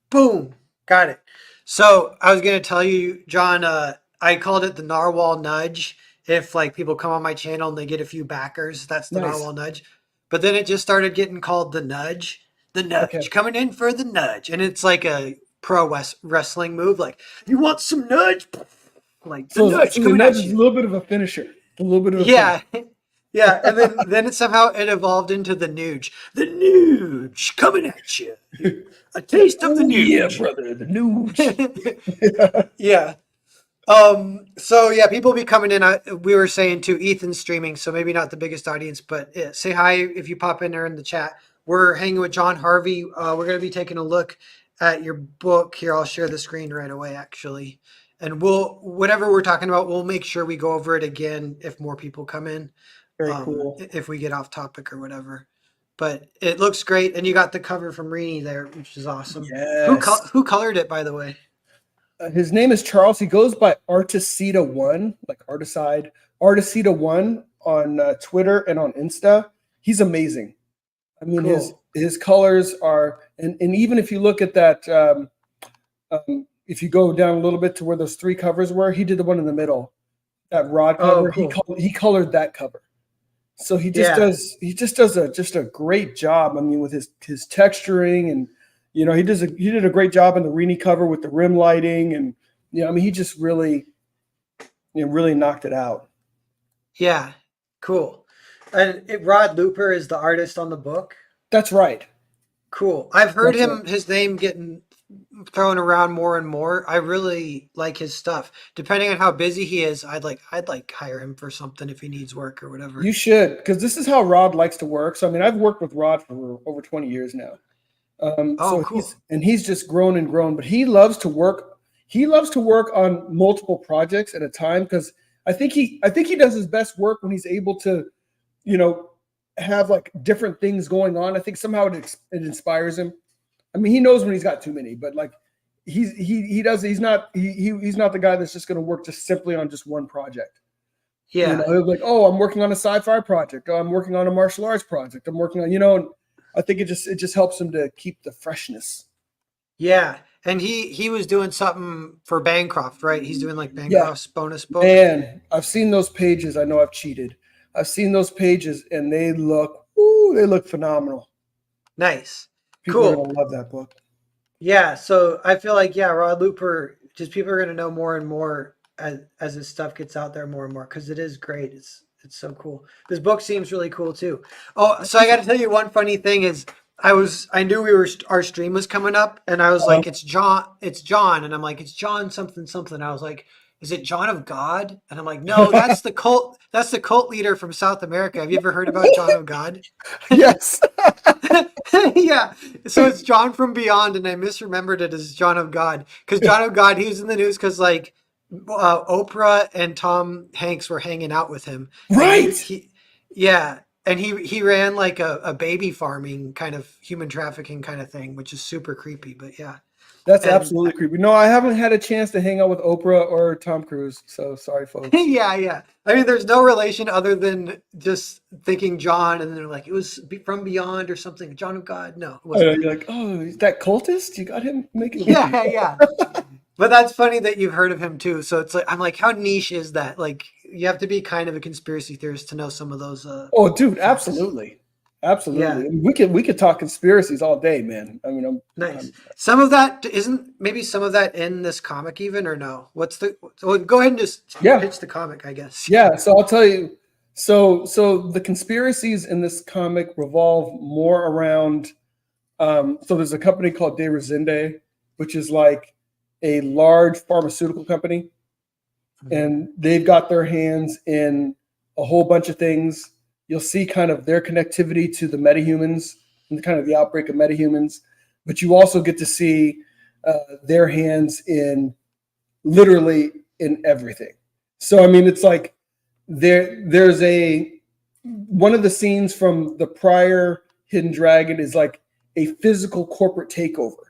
Boom. Got it. So I was gonna tell you, John, I called it the narwhal nudge. If like people come on my channel and they get a few backers, that's the Nice. narwhal nudge. But then it just started getting called the nudge. The nudge. Okay. Coming in for the nudge. And it's like a wrestling move. Like, you want some nudge? Like the So nudge the coming nudge at is a you. little bit of a finisher. A little bit of a finisher. Yeah. Yeah. And then it somehow it evolved into the nooge. The nooge coming at you. A taste of the Oh yeah, nooge. brother, the nooge. Yeah. Yeah. So yeah, people be coming in. We were saying too, Ethan's streaming, so maybe not the biggest audience, but yeah, say hi if you pop in there in the chat. We're hanging with John Harvey. We're gonna be taking a look at your book here. I'll share the screen right away, actually, and we'll whatever we're talking about, we'll make sure we go over it again if more people come in, Very cool. if we get off topic or whatever. But it looks great, and you got the cover from Rini there, which is awesome. Yes. Who colored it, by the way? His name is Charles. He goes by Articida1, like Articide, Articida1 on Twitter and on Insta. He's amazing. I mean, Cool. his colors are, and even if you look at that, if you go down a little bit to where those three covers were, he did the one in the middle, that rod Oh, cover. cool. He colored that cover. So Yeah. he just does a great job. I mean, with his texturing, and he did a great job on the Rini cover with the rim lighting, and I mean, he just really really knocked it out. Yeah, cool. And Rod Looper is the artist on the book. That's right. Cool. I've heard That's right. his name getting thrown around more and more. I really like his stuff. Depending on how busy he is, I'd like hire him for something if he needs work or whatever. You should, because this is how Rod likes to work. So I mean, I've worked with Rod for over 20 years now. Oh, So cool. he's just grown and grown, but he loves to work. He loves to work on multiple projects at a time, because I think he does his best work when he's able to, you know, have like different things going on. I think somehow it inspires him. I mean, he knows when he's got too many, but like he's not the guy that's just going to work just simply on just one project. Yeah. He'll be like, oh, I'm working on a sci-fi project. Oh, I'm working on a martial arts project. I'm working on, and I think it just helps him to keep the freshness. Yeah. And he was doing something for Bancroft, right? He's doing like Yeah, Bancroft's bonus book. man, I've seen those pages. I know I've cheated. I've seen those pages, and they look phenomenal. Nice. People are Cool. gonna love that book. Yeah, so I feel like Rod Looper, just people are going to know more and more as his stuff gets out there more and more because it is great. It's so cool. This book seems really cool too. Oh, so I got to tell you one funny thing is I knew our stream was coming up and I was Uh, like it's John and I'm like it's John something something. I was like is it John of God? And I'm like no, that's the cult leader from South America. Have you ever heard about John of God? yes. Yeah. So it's John from Beyond, and I misremembered it as John of God because John of God, he was in the news because like Oprah and Tom Hanks were hanging out with him, and Right. yeah, and he ran like a baby farming kind of human trafficking kind of thing, which is super creepy. But yeah, That's and absolutely creepy. No, I haven't had a chance to hang out with Oprah or Tom Cruise, so sorry, folks. yeah, yeah. I mean, there's no relation other than just thinking John, and then they're like it was from Beyond or something. John of God, no, it I know, wasn't that. you're like, oh, is that cultist? You got him making a movie. Yeah, yeah. But that's funny that you've heard of him too. So it's like I'm like, how niche is that? Like you have to be kind of a conspiracy theorist to know some of those Oh, dude, facts. absolutely, absolutely. Yeah, I mean, we could talk conspiracies all day, man. I mean, nice. I'm Some of that isn't maybe some of that in this comic even or no? What's the so go ahead and just yeah, pitch the comic, I guess. yeah. So I'll tell you. So the conspiracies in this comic revolve more around. So there's a company called De Resende, which is like a large pharmaceutical company, Mhm. and they've got their hands in a whole bunch of things. You'll see kind of their connectivity to the metahumans and kind of the outbreak of metahumans, but you also get to see their hands in literally in everything. So I mean, it's like there's a one of the scenes from the prior Hidden Dragon is like a physical corporate takeover,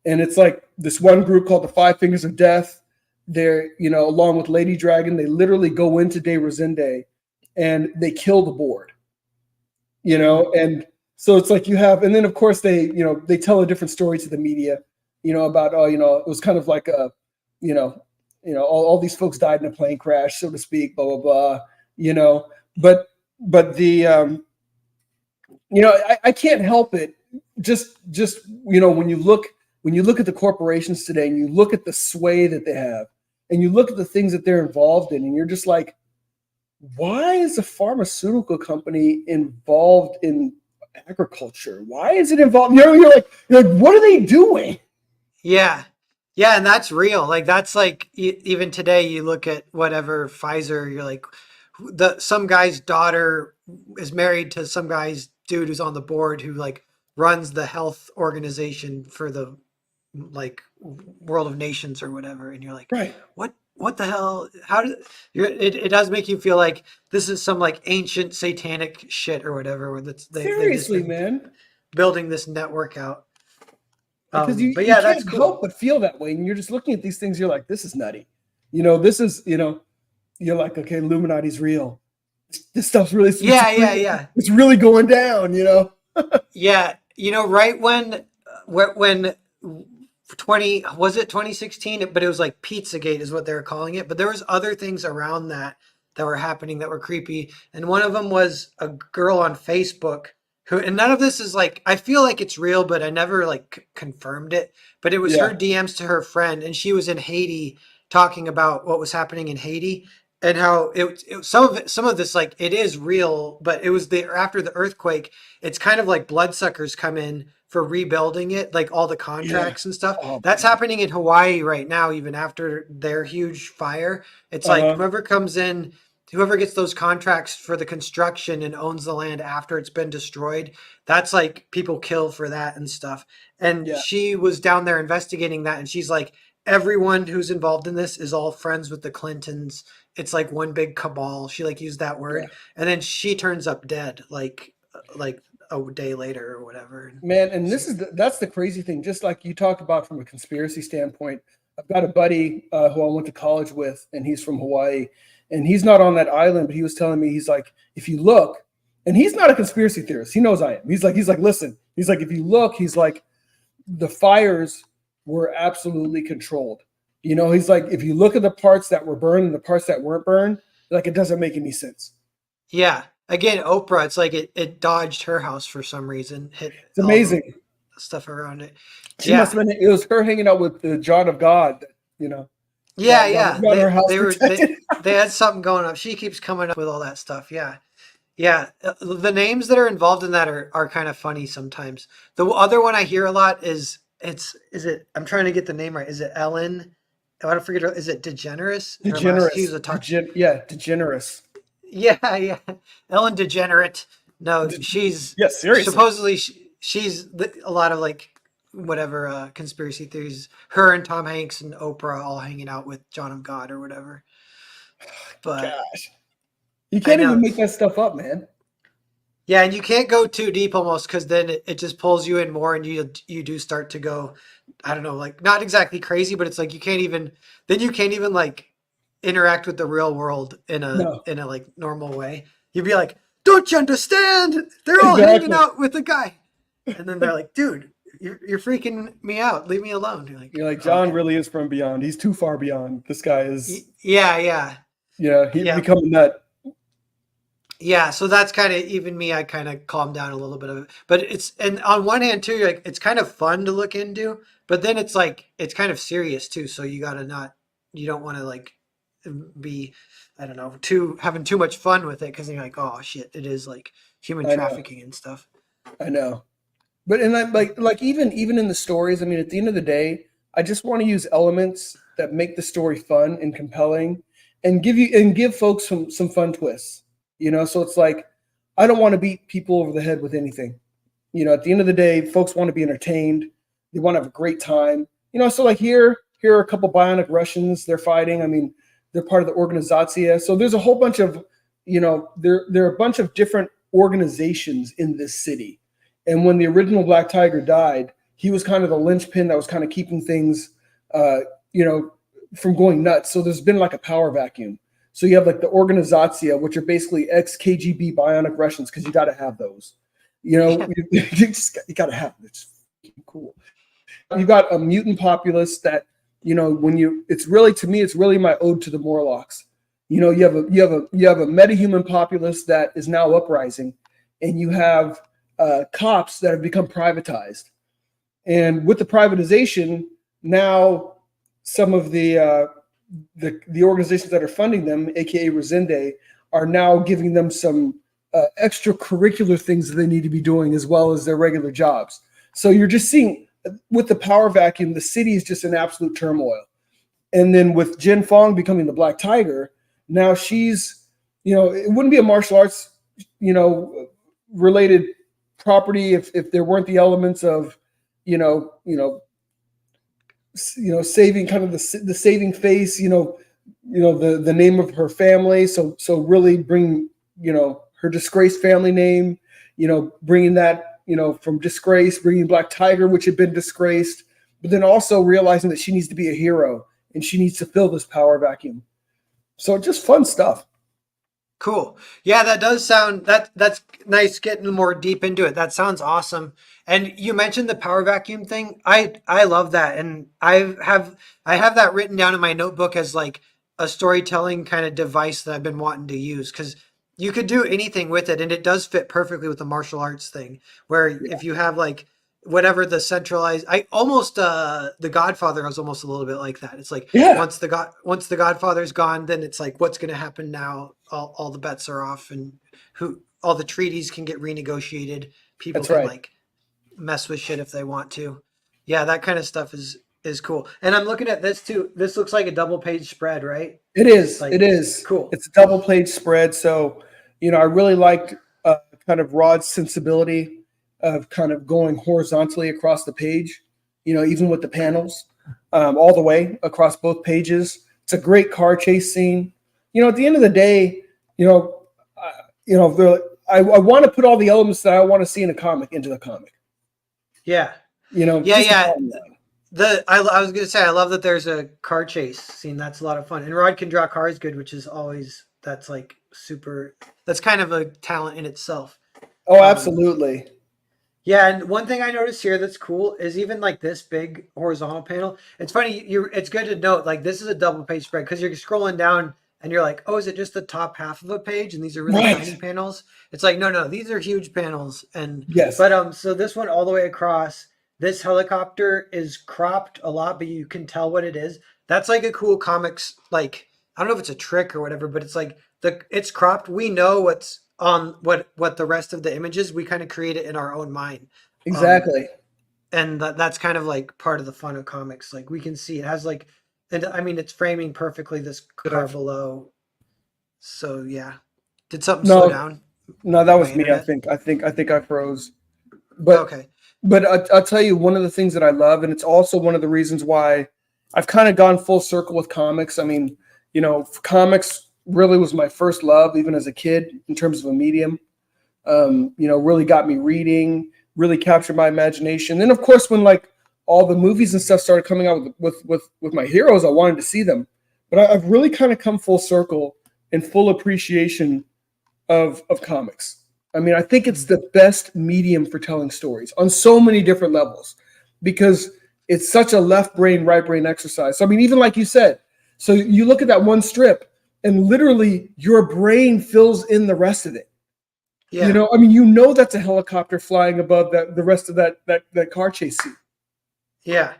and it's like this one group called the Five Fingers of Death. They're along with Lady Dragon, they literally go into De Resende and they kill the board. Mm. And so it's like you have, and then of course they tell a different story to the media. about, it was kind of like a, you know, all these folks died in a plane crash, so to speak, blah, blah, blah, but the, I can't help it. Just, when you look at the corporations today and you look at the sway that they have and you look at the things that they're involved in, and you're just like, why is a pharmaceutical company involved in agriculture? Why is it involved? You're like, what are they doing? Yeah. Yeah, and that's real. Like that's like even today you look at whatever Pfizer, you're like some guy's daughter is married to some guy's dude who's on the board who like runs the health organization for the like World of Nations or whatever, and you're like, Right. what the hell? How did it does make you feel like this is some like ancient satanic shit or whatever where they've just Seriously, been man. building this network out. Because But you yeah, that's can't cool. help but feel that way. And you're just looking at these things, you're like, this is nutty. This is, you're like, okay, Illuminati's real. This stuff's really, it's really going down, Yeah, right when 2016, but it was like Pizzagate is what they were calling it. But there was other things around that were happening that were creepy, and one of them was a girl on Facebook who, and none of this is like, I feel like it's real, but I never like confirmed it. But it was her Yeah. DMs to her friend, and she was in Haiti talking about what was happening in Haiti and how some of this like it is real, but it was after the earthquake. It's kind of like bloodsuckers come in for rebuilding it, like all the Yeah. contracts and stuff. Oh, That's man. happening in Hawaii right now, even after their huge fire. It's like Uh-huh. whoever comes in, whoever gets those contracts for the construction and owns the land after it's been destroyed, that's like people kill for that and stuff. And Yeah. she was down there investigating that, and she's like, everyone who's involved in this is all friends with the Clintons. It's like one big cabal. She like used that Yeah. word, and then she turns up dead like a day later or whatever. Man, and So, that's the crazy thing. Just like you talk about from a conspiracy standpoint, I've got a buddy who I went to college with, and he's from Hawaii, and he's not on that island. But he was telling me, he's like, if you look, and he's not a conspiracy theorist. He knows I am. He's like, listen, he's like, if you look, he's like, the fires were absolutely controlled. He's like, if you look at the parts that were burned and the parts that weren't burned, like it doesn't make any sense. yeah. Again, Oprah, it's like it dodged her house for some reason, hit It's all the amazing. stuff around it. She must Yeah. have been. It was her hanging out with the John of God. Yeah, Got her house they were protected. they had something going on. She keeps coming up with all that stuff. Yeah. Yeah, the names that are involved in that are kind of funny sometimes. The other one I hear a lot is it, I'm trying to get the name right. Is it Ellen? Oh, I don't forget. Is it DeGeneres? Her last, she was Degenerous. a talk. Degenerous. Yeah, yeah. Ellen DeGenerate. No, she's Yeah, seriously. supposedly she's a lot of like whatever conspiracy theories. Her and Tom Hanks and Oprah all hanging out with John of God or whatever. But Gosh. You I can't know. even make that stuff up, man. Yeah, and you can't go too deep almost because then it just pulls you in more, and you do start to go, I don't know, like not exactly crazy, but it's like you can't even like interact with the real world No. in a like normal way. You'd be like, don't you understand? They're all hanging Exactly. out with a guy, and then they're like, dude, you're freaking me out. Leave me alone. You're like, You're like, John okay, really is from beyond. He's too far beyond. This guy is, yeah, yeah, he's yeah. become a nut. Yeah, so that's kind of even me. I kind of calm down a little bit of it, but and on one hand too, like it's kind of fun to look into, but then it's like it's kind of serious too. So you don't want to like be, I don't know, having too much fun with it because you're like, oh shit, it is like human I know. trafficking and stuff. I know. But and like even in the stories, I mean, at the end of the day, I just want to use elements that make the story fun and compelling, and give folks some fun twists. So it's like I don't want to beat people over the head with anything. At the end of the day, folks want to be entertained. They want to have a great time. So like here are a couple bionic Russians. They're fighting. I mean, they're part of the organization. So there's a whole bunch of, there are a bunch of different organizations in this city. And when the original Black Tiger died, he was kind of the linchpin that was kind of keeping things, from going nuts. So there's been like a power vacuum. So you have like the organization, which are basically ex-KGB bionic Russians, because you got to have those. You got to have them. It's cool. got a mutant populace that, you know, when you, it's really, to me, it's really my ode to the Morlocks. You know, you have a metahuman populace that is now uprising, and you have cops that have become privatized. And with the privatization, now some of the organizations that are funding them, aka Resende, are now giving them some extracurricular things that they need to be doing as well as their regular jobs. So you're just seeing, with the power vacuum, the city is just in absolute turmoil. And then with Jin Fong becoming the Black Tiger, now she's, you know, it wouldn't be a martial arts, you know, related property if there weren't the elements of, saving kind of the saving face, the name of her family. So really bring, her disgraced family name, bringing that, from disgrace, bringing Black Tiger, which had been disgraced, but then also realizing that she needs to be a hero and she needs to fill this power vacuum. So just fun stuff. Cool. Yeah, that does sound that's nice getting more deep into it. That sounds awesome. And you mentioned the power vacuum thing. I love that. And I have that written down in my notebook as like a storytelling kind of device that I've been wanting to use, cuz you could do anything with it and it does fit perfectly with the martial arts thing where if you have like whatever the centralized, I almost the Godfather was almost a little bit like that. It's like once the Godfather's gone, then it's like what's going to happen now? All the bets are off, and all the treaties can get renegotiated. People That's can right. like mess with shit if they want to. Yeah, that kind of stuff is cool. And I'm looking at this too. This looks like a double page spread, right? It is. Like, It is. cool. It's a double page spread. So, I really liked kind of Rod's sensibility of kind of going horizontally across the page, even with the panels, all the way across both pages. It's a great car chase scene. At the end of the day, I want to put all the elements that I want to see in a comic into the comic. Yeah. Yeah. I was gonna say I love that there's a car chase scene. That's a lot of fun. And Rod can draw cars good, which is always that's like super. That's kind of a talent in itself. Oh, absolutely. Yeah, and one thing I noticed here that's cool is even like this big horizontal panel. It's funny. It's good to note like this is a double page spread because you're scrolling down and you're like, oh, is it just the top half of a page? And these are really tiny panels. It's like no, these are huge panels. And yes, but so this one all the way across. This helicopter is cropped a lot, but you can tell what it is. That's like a cool comics, like I don't know if it's a trick or whatever, but it's like it's cropped. We know what's on what the rest of the image is. We kind of create it in our own mind. exactly. And that's kind of like part of the fun of comics. Like we can see it has like, and I mean it's framing perfectly this car below. So yeah, did something slow down? No, that was me. Internet? I think I froze. But okay. But I'll tell you, one of the things that I love, and it's also one of the reasons why I've kind of gone full circle with comics. I mean, comics really was my first love, even as a kid, in terms of a medium. Really got me reading, really captured my imagination. Then, of course, when like all the movies and stuff started coming out with my heroes, I wanted to see them. But I've really kind of come full circle in full appreciation of comics. I mean, I think it's the best medium for telling stories on so many different levels because it's such a left brain, right brain exercise. So, I mean, even like you said, so you look at that one strip and literally your brain fills in the rest of it. Yeah. I mean, that's a helicopter flying above the rest of that car chase scene. Yeah.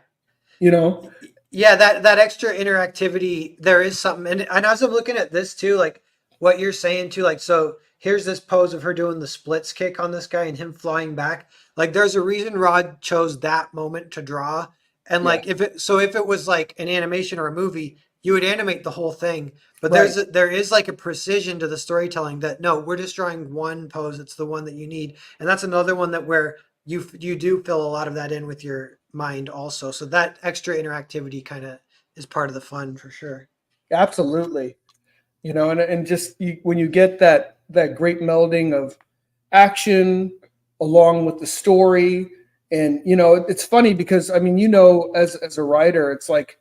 Yeah, that extra interactivity, there is something. And as I'm looking at this too, like what you're saying too, like, so here's this pose of her doing the splits kick on this guy and him flying back. Like there's a reason Rod chose that moment to draw. And like if it was like an animation or a movie, you would animate the whole thing. But there is like a precision to the storytelling that no, we're just drawing one pose. It's the one that you need. And that's another one that where you do fill a lot of that in with your mind also. So that extra interactivity kind of is part of the fun for sure. Absolutely. And just when you get that great melding of action along with the story, and it's funny because I mean, as a writer, it's like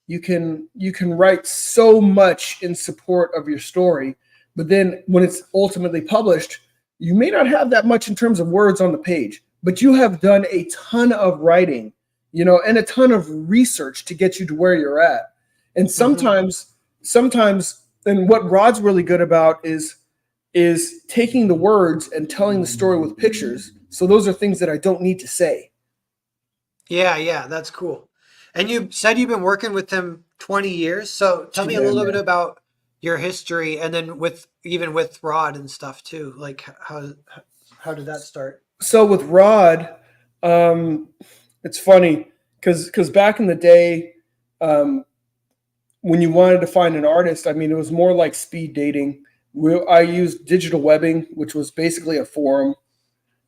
you can write so much in support of your story, but then when it's ultimately published, you may not have that much in terms of words on the page, but you have done a ton of writing and a ton of research to get you to where you're at. And sometimes, and what Rod's really good about is taking the words and telling the story with pictures. So those are things that I don't need to say. Yeah, that's cool. And you said you've been working with him 20 years. So tell me a Yeah, little bit man. about your history, and then even with Rod and stuff too. Like how did that start? So with Rod, it's funny because back in the day, um, when you wanted to find an artist, I mean, it was more like speed dating. I used digital webbing, which was basically a forum.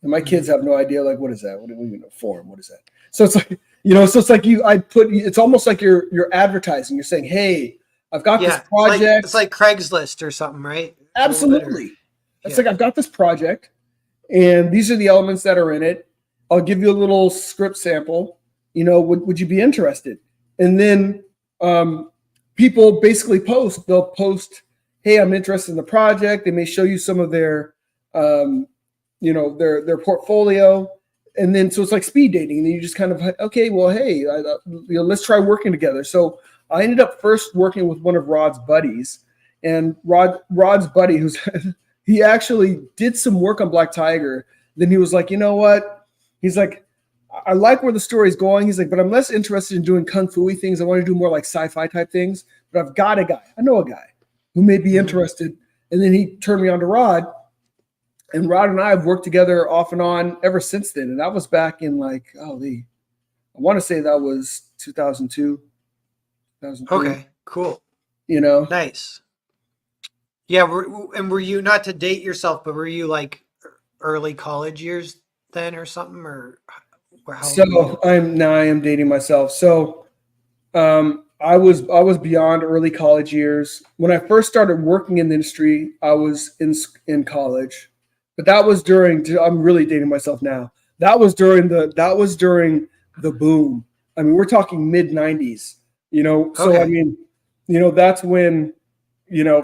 And my kids Mhm. have no idea, like, what is that? What do we even know? Forum? What is that? So it's like, it's almost like you're advertising. You're saying, hey, I've got this Yeah, it's project. like Craigslist or something, right? A little bit, or Absolutely. It's yeah. like, I've got this project, and these are the elements that are in it. I'll give you a little script sample. Would you be interested? And then people basically they'll post, hey, I'm interested in the project. They may show you some of um, their portfolio. And then, so it's like speed dating. And then you just kind of, okay, well, hey, let's try working together. So I ended up first working with one of Rod's buddies, and Rod's buddy, who's he actually did some work on Black Tiger. Then he was like, you know what? He's like, I like where the story's going. He's like, but I'm less interested in doing kung fu-y things. I want to do more like sci-fi type things. But I've got a guy. I know a guy who may be Mhm. interested. And then he turned me on to Rod. And Rod and I have worked together off and on ever since then. And that was back in I want to say that was 2002, 2003, Okay, cool, you know? nice. Yeah, and were you, not to date yourself, but were you like early college years then or something, or how old were So you? I am dating myself. So I was beyond early college years. When I first started working in the industry, I was in college, but that was during. I'm really dating myself now. That was during the boom. I mean, we're talking mid '90s. So I Okay. mean, that's when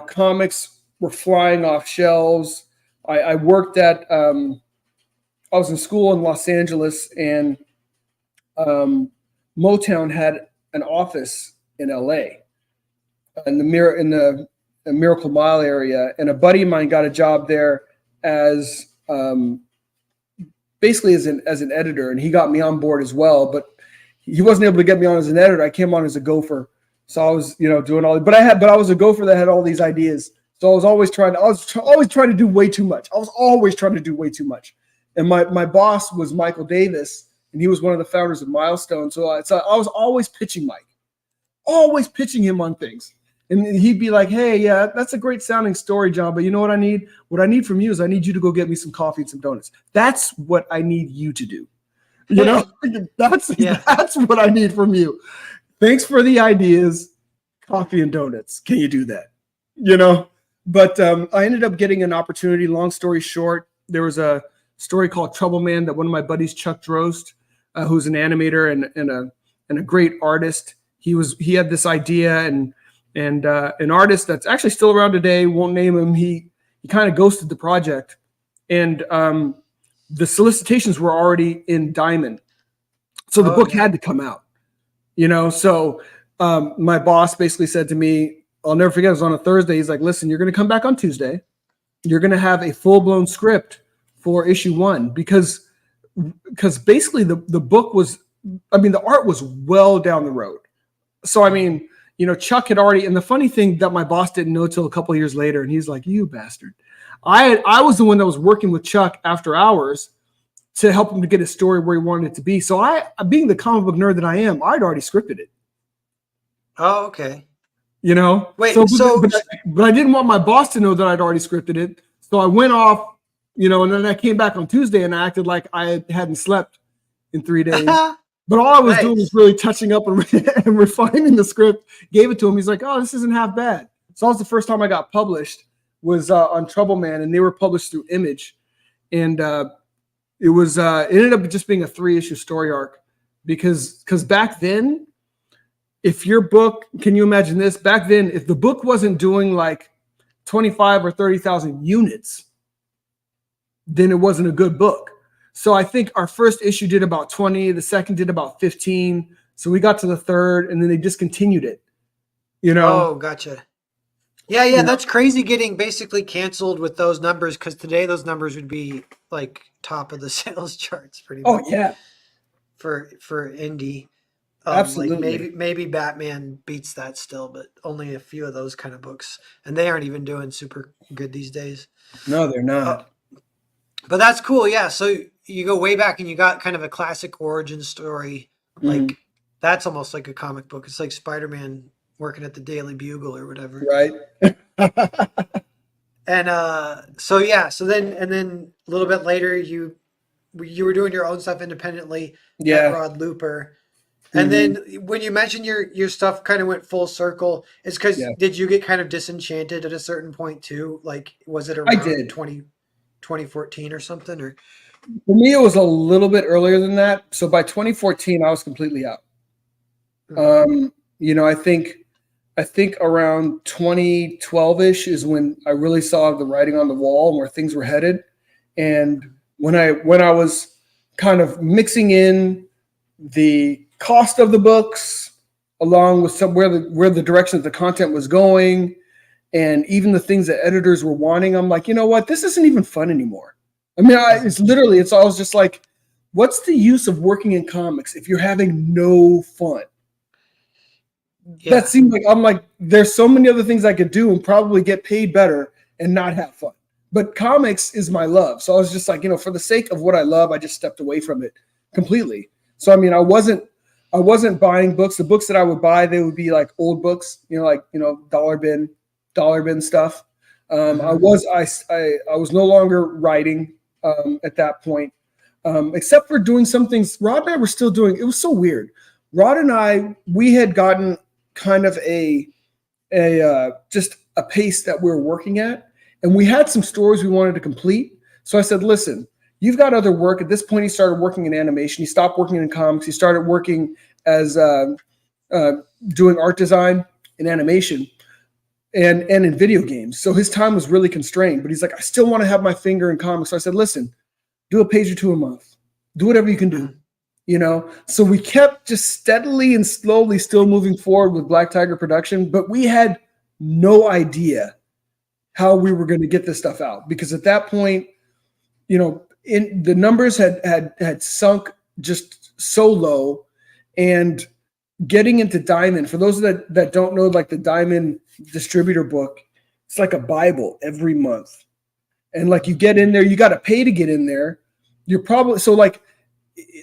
comics were flying off shelves. I worked at. I was in school in Los Angeles, and um, Motown had an office in LA in the Miracle Mile area, and a buddy of mine got a job there as basically as an editor, and he got me on board as well. But he wasn't able to get me on as an editor. I came on as a gopher, so I was doing all. But I was a gopher that had all these ideas. So I was always always trying to do way too much. I was always trying to do way too much. And my boss was Michael Davis, and he was one of the founders of Milestone. So I was always pitching him on things. And he'd be like, hey, yeah, that's a great sounding story, John. But you know what I need? What I need from you is I need you to go get me some coffee and some donuts. That's what I need you to do. That's Yeah. that's what I need from you. Thanks for the ideas, coffee and donuts. Can you do that? You know? But I ended up getting an opportunity. Long story short, there was a story called Trouble Man that one of my buddies, Chuck Drost, who's an animator and a great artist, he had this idea, and an artist that's actually still around today, won't name him. He kind of ghosted the project, and the solicitations were already in Diamond, so the Oh book yeah. had to come out. So my boss basically said to me, I'll never forget, it was on a Thursday. He's like, listen, you're going to come back on Tuesday. You're going to have a full-blown script for issue 1, because basically the book was, I mean, the art was well down the road. So, I mean, Chuck had already, and the funny thing that my boss didn't know till a couple of years later, and he's like, you bastard. I was the one that was working with Chuck after hours to help him to get his story where he wanted it to be. So being the comic book nerd that I am, I'd already scripted it. Oh, okay. So, Wait, so but I didn't want my boss to know that I'd already scripted it. So I went off, and then I came back on Tuesday and I acted like I hadn't slept in 3 days. But all I was doing was nice. really touching up and refining the script. Gave it to him. He's like, "Oh, this isn't half bad." So that was the first time I got published, was on Trouble Man, and they were published through Image, and it ended up just being a 3-issue story arc, because back then, if your book, can you imagine this? Back then, if the book wasn't doing like 25 or 30,000 units, then it wasn't a good book. So I think our first issue did about 20, the second did about 15. So we got to the third, and then they discontinued it. You know, Oh, gotcha. Yeah, yeah, you know. that's crazy getting basically canceled with those numbers because today those numbers would be like top of the sales charts pretty Oh much yeah, for indie. Like absolutely. maybe Batman beats that still, but only a few of those kind of books, and they aren't even doing super good these days. No, they're Uh, not. but that's cool, yeah. So you go way back, and you got kind of a classic origin story. Mhm. Like that's almost like a comic book. It's like Spider-Man working at the Daily Bugle or whatever. Right. And so yeah, so then and then a little bit later, you were doing your own stuff independently at Yeah. Rod Looper. And Hmm. then when you mentioned your stuff kind of went full circle, it's because Yeah. did you get kind of disenchanted at a certain point too? Like was it I around did. 2014 or something or For me, it was a little bit earlier than that. So by 2014, I was completely out. Mhm. Um, I think around 2012-ish is when I really saw the writing on the wall and where things were headed. And when I was kind of mixing in the cost of the books along with some where the direction of the content was going and even the things that editors were wanting, I'm like, you know what, this isn't even fun anymore. I mean, Mhm. it's literally, it's always just like, what's the use of working in comics if you're having no fun? That Yeah. seemed like, I'm like, there's so many other things I could do and probably get paid better and not have fun. But comics is my love. So I was just like, for the sake of what I love, I just stepped away from it completely. So I mean, I wasn't buying books. The books that I would buy, they would be like old books, like dollar bin stuff. I Mhm. was I was no longer writing at that point, except for doing some things. Rod and I were still doing. It was so weird. Rod and I, we had gotten kind of a just a pace that we were working at, and we had some stories we wanted to complete. So I said, "Listen, you've got other work." At this point, he started working in animation. He stopped working in comics. He started working as uh, doing art design and animation and in video games. So his time was really constrained. But he's like, "I still want to have my finger in comics." So I said, "Listen, do a page or two a month. Do whatever you can do." Mhm. So we kept just steadily and slowly still moving forward with Black Tiger production, but we had no idea how we were going to get this stuff out because at that point, in the numbers had sunk just so low, and getting into Diamond, for those that don't know, like the Diamond distributor book, it's like a Bible every month. And like you Mhm. get in there, you got to pay to get in there. You're probably so like,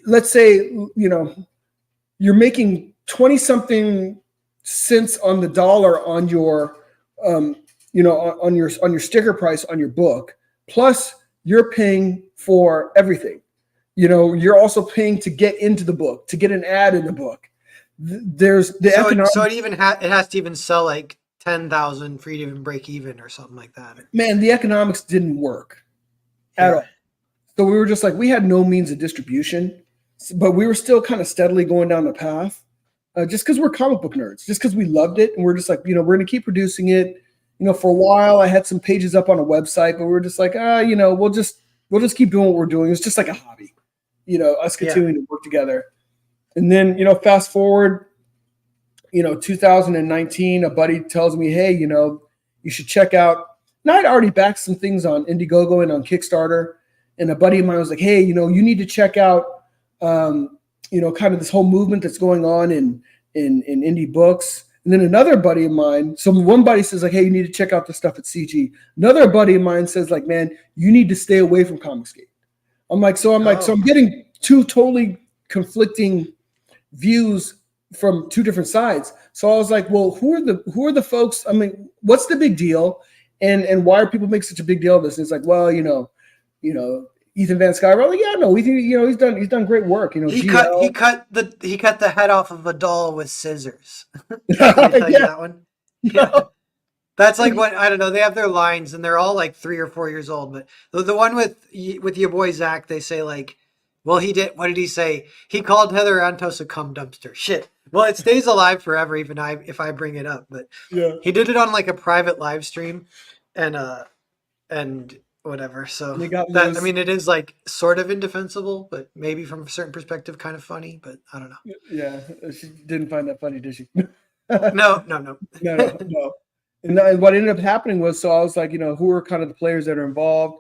let's say, you're making 20 something cents on the dollar on your on your sticker price on your book, plus you're paying for everything. You're also paying to get into the book, to get an ad in the book. There's the So economic. it has to even sell like 10,000 for you to even break even or something like that. Man, the economics didn't work at Yeah. all. So we were just like, we had no means of distribution, but we were still kind of steadily going down the path, just because we're comic book nerds, just because we loved it, and we're just like, we're going to keep producing it. For a while, I had some pages up on a website, but we were just like, we'll just keep doing what we're doing. It's just like a hobby, us Yeah. continuing to work together. And then, fast forward, 2019, a buddy tells me, hey, you should check out. And I'd already backed some things on Indiegogo and on Kickstarter. And a buddy of mine was like, hey, you need to check out, kind of this whole movement that's going on in indie books. And then another buddy of mine, so one buddy says like, hey, you need to check out the stuff at CG. Another buddy of mine says like, man, you need to stay away from Comicsgate. So Oh. I'm getting two totally conflicting views from two different sides. So I was like, well, who are the folks? I mean, what's the big deal? And why are people making such a big deal of this? And it's like, well, Ethan Van Sciver. I'm like, yeah, no, Ethan, he's done great work. GL. He cut the head off of a doll with scissors. Did he tell you Yeah. that one? Yeah. No. That's like what I don't know. They have their lines, and they're all like 3 or 4 years old. But the one with your boy Zach, they say like, well, he did. What did he say? He called Heather Antos a cum dumpster. Shit. Well, it stays alive forever, even if I bring it up. But Yeah. he did it on like a private live stream, and and whatever. And So they got that, I loose. mean, it is like sort of indefensible, but maybe from a certain perspective, kind of funny. But I don't know. Yeah, she didn't find that funny, did she? No, no, no. No. And what ended up happening was, so I was like, who are kind of the players that are involved?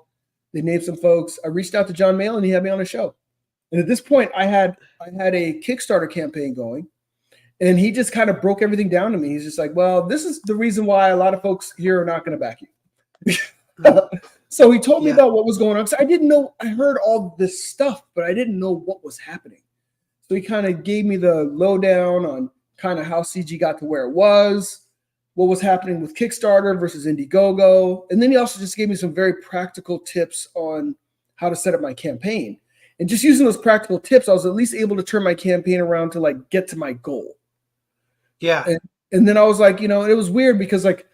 They named some folks. I reached out to John Mayle, and he had me on a show. And at this point, I had a Kickstarter campaign going, and he just kind of broke everything down to me. He's just like, well, this is the reason why a lot of folks here are not going to back you. So he told me Yeah, about what was going on. So I didn't know. I heard all this stuff, but I didn't know what was happening. So he kind of gave me the lowdown on kind of how CG got to where it was, what was happening with Kickstarter versus Indiegogo. And then he also just gave me some very practical tips on how to set up my campaign. And just using those practical tips, I was at least able to turn my campaign around to like get to my goal. yeah, And then I was like, it was weird because like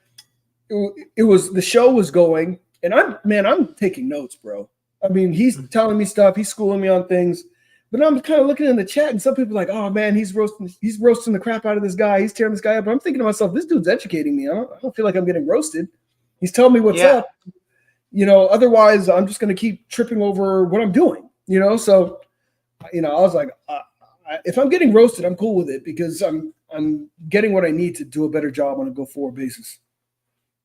it was the show was going, and I'm taking notes, bro. I mean, he's telling me stuff, he's schooling me on things, but I'm kind of looking in the chat, and some people are like, oh man, he's roasting the crap out of this guy, he's tearing this guy up. But I'm thinking to myself, this dude's educating me. I don't feel like I'm getting roasted. He's telling me what's yeah. up. Otherwise I'm just going to keep tripping over what I'm doing. So I was like, if I'm getting roasted, I'm cool with it because I'm getting what I need to do a better job on a go forward basis.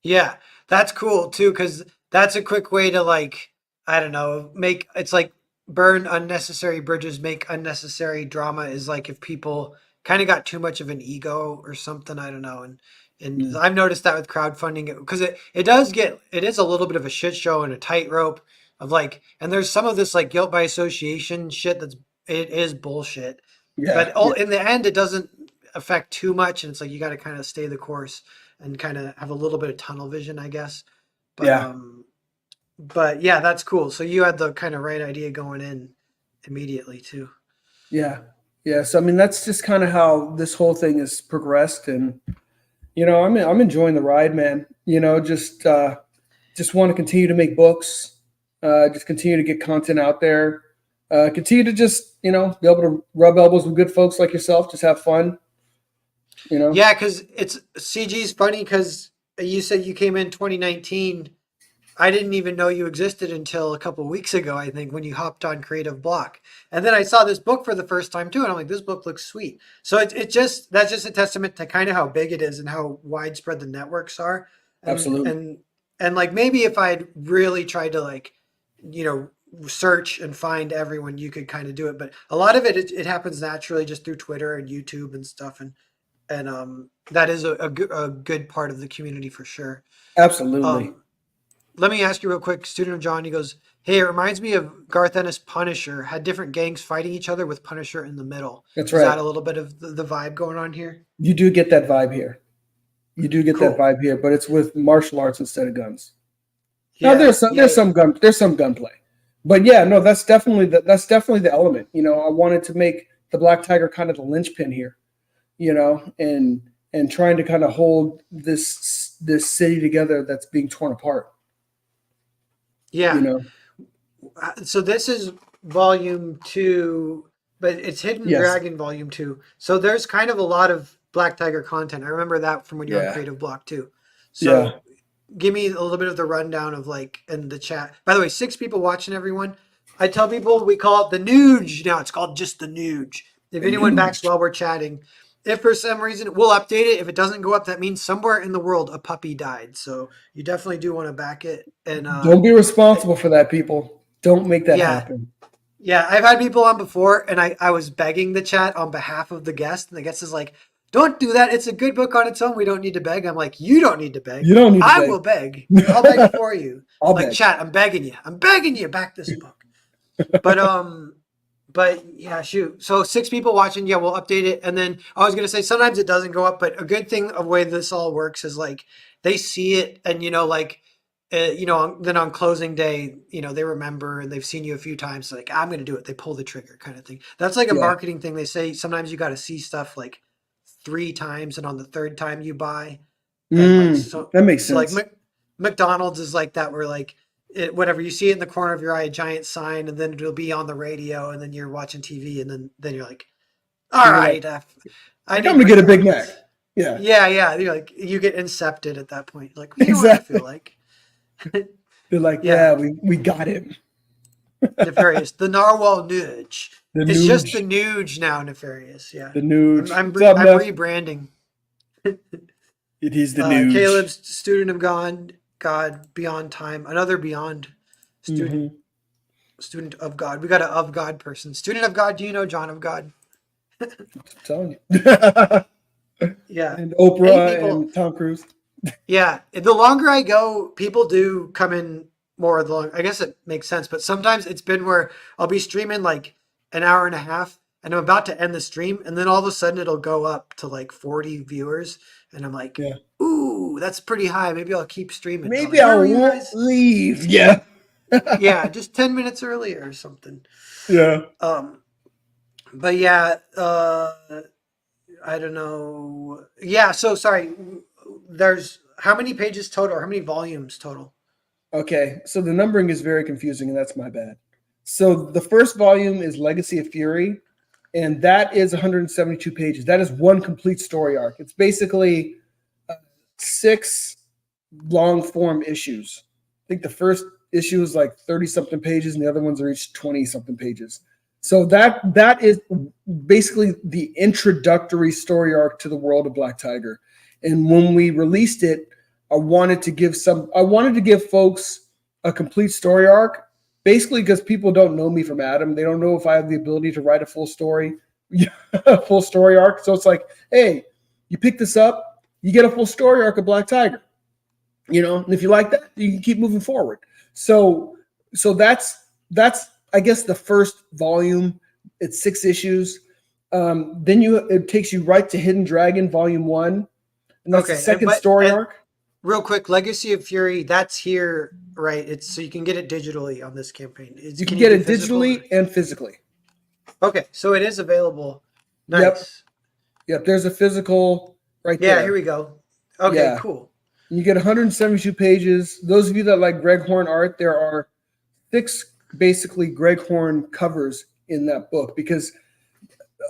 Yeah, that's cool too, because that's a quick way to like, I don't know, make it's like burn unnecessary bridges, make unnecessary drama is like if people kind of got too much of an ego or something, I don't know. And Mm. I've noticed that with crowdfunding because it is a little bit of a shit show and a tightrope of like, and there's some of this like guilt by association shit it is bullshit. Yeah, But all yeah, in the end, it doesn't affect too much, and it's like you got to kind of stay the course and kind of have a little bit of tunnel vision, I guess. But yeah, um, but yeah, that's cool. So you had the kind of right idea going in immediately too. yeah, yeah. So I mean, that's just kind of how this whole thing has progressed, and I'm enjoying the ride, man. Just want to continue to make books, just continue to get content out there, continue to just be able to rub elbows with good folks like yourself, just have fun. You know, Yeah, because it's CG's funny because you said you came in 2019. I didn't even know you existed until a couple weeks ago, I think, when you hopped on Creative Block. And then I saw this book for the first time too, and I'm like, this book looks sweet. So it just that's just a testament to kind of how big it is and how widespread the networks are. And absolutely, and and like maybe if I'd really tried to like, you know, search and find everyone, you could kind of do it. But a lot of it happens naturally just through Twitter and YouTube and stuff. And that is a good part of the community for sure. absolutely. Um, let me ask you real quick, student of John. He goes, "Hey, it reminds me of Garth Ennis' Punisher. Had different gangs fighting each other with Punisher in the middle. That's Is that right. a little bit of the vibe going on here? You do get that vibe here. You do get that Cool. vibe here, but it's with martial arts instead of guns. Now Yeah, yeah, yeah. there's some gunplay, but yeah, no, that's definitely the element. I wanted to make the Black Tiger kind of the linchpin here, and trying to kind of hold this city together that's being torn apart. You Yeah. know, So this is volume two, but it's Hidden yes, Dragon volume two. So there's kind of a lot of Black Tiger content. I remember that from when you're on yeah, Creative Block too. yeah. So give me a little bit of the rundown of like in the chat. By the way, 6 people watching, everyone. I tell people we call it the Nooge now. It's called just the Nooge. If The anyone new backs while we're chatting, if for some reason we'll update it. If it doesn't go up, that means somewhere in the world a puppy died. So you definitely do want to back it. And Don't be responsible for that, people. Don't make that yeah, happen. yeah, I've had people on before, and I was begging the chat on behalf of the guest, and the guest is like, "Don't do that. It's a good book on its own. We don't need to beg." I'm like, "You don't need to beg. You don't need to I beg. will beg. I'll beg for you." I'll Like beg. chat, I'm begging you. I'm begging you. Back this book. But but yeah, shoot. So 6 people watching. Yeah, we'll update it, and then I was gonna say sometimes it doesn't go up, but a good thing of way this all works is like they see it, and like then on closing day, they remember and they've seen you a few times. Like I'm going to do it. They pull the trigger, kind of thing. That's like a Yeah. marketing thing. They say sometimes you got to see stuff like 3 times, and on the third time you buy, and like That makes so like sense. McDonald's is like that. Where like whatever you see it in the corner of your eye, a giant sign, and then it'll be on the radio, and then you're watching TV, and then you're like, all And you're like, right, I I'm need gonna get a Big McDonald's. Mac. Yeah, Yeah, yeah. You're like you get incepted at that point. You're like, you know what I feel exactly. like. They're like, Yeah, yeah, we got him. Nefarious. The Narwhal Nudge. The It's just the Nooge, Nuge now, Nefarious. Yeah. the I'm Nooge. I'm What's up, I'm Neff? rebranding. It is the Nooge. Caleb's student of God beyond time. Another beyond student Hmm. student of God. We got a of God person. Student of God. Do you know John of God? I'm telling you. Yeah. And Many Oprah people. and Tom Cruise. Yeah. The longer I go, people do come in more. The long. I guess it makes sense, but sometimes it's been where I'll be streaming like an hour and a half, and I'm about to end the stream, and then all of a sudden it'll go up to like 40 viewers, and I'm like, Yeah. "Ooh, that's pretty high. Maybe I'll keep streaming." They're Maybe like, I "Where were you won't guys?" leave. Yeah. Yeah, just 10 minutes earlier or something. Yeah. Um, but yeah, I don't know. Yeah, so sorry. There's how many pages total or how many volumes total? Okay. So the numbering is very confusing, and that's my bad. So the first volume is Legacy of Fury, and that is 172 pages. That is one complete story arc. It's basically 6 long form issues. I think the first issue is like 30 something pages, and the other ones are each 20 something pages. So that is basically the introductory story arc to the world of Black Tiger. And when we released it, I wanted to give folks a complete story arc, basically because people don't know me from Adam. They don't know if I have the ability to write a full story, a full story arc. So it's like, hey, you pick this up, you get a full story arc of Black Tiger. And if you like that, you can keep moving forward. So that's I guess the first volume. It's 6 issues. Then it takes you right to Hidden Dragon Volume 1, and that's the Okay, second story and arc. real quick, Legacy of Fury, that's here, right? It's so you can get it digitally on this campaign. You Can can you get do it physical? digitally and physically. Okay, so it is available. Yep, Nice. yep. There's a physical right Yeah, here there. we go. Okay, Yeah, cool. you get 172 pages. Those of you that like Greg Horn art, there are 6 basically Greg Horn covers in that book because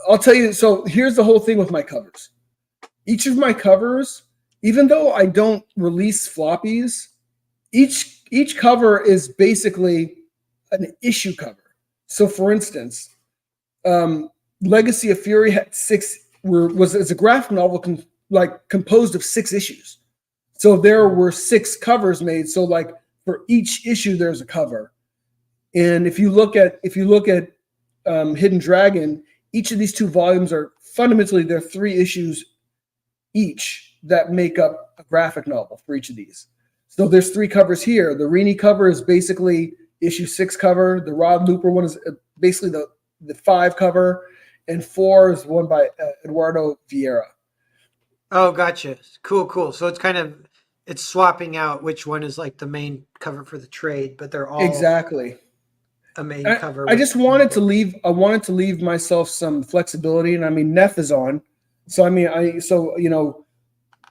I'll tell you. So here's the whole thing with my covers. Each of my covers, even though I don't release floppies, each cover is basically an issue cover. So, for instance, Legacy of Fury had 6 was it's a graphic novel composed of 6 issues. So there were 6 covers made. So like for each issue, there's a cover. And if you look at Hidden Dragon, each of these 2 volumes are fundamentally they're 3 issues each that make up a graphic novel for each of these. So there's 3 covers here. The Rini cover is basically issue 6 cover. The Rod Looper one is basically the 5 cover, and 4 is one by Eduardo Vieira. Oh, gotcha. Cool, cool. So it's swapping out which one is like the main cover for the trade, but they're all Exactly. a main I, cover I just in the wanted to book. leave. I wanted to leave myself some flexibility, and I mean, Neff is on, so I mean,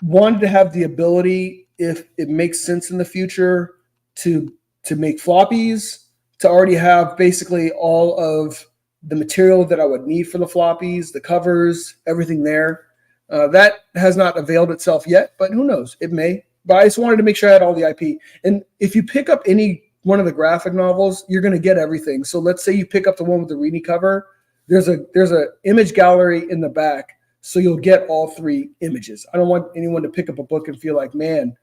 wanted to have the ability, if it makes sense in the future, to make floppies, to already have basically all of the material that I would need for the floppies, the covers, everything there. That has not availed itself yet, but who knows? It may. But I just wanted to make sure I had all the IP. And if you pick up any one of the graphic novels, you're going to get everything. So let's say you pick up the one with the Rini cover. There's a image gallery in the back, so you'll get all 3 images. I don't want anyone to pick up a book and feel like, man,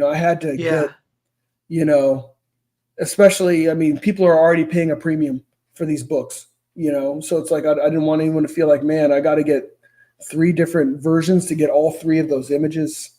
I had to Yeah. get, especially, I mean, people are already paying a premium for these books, so it's like I didn't want anyone to feel like, man, I got to get 3 different versions to get all 3 of those images.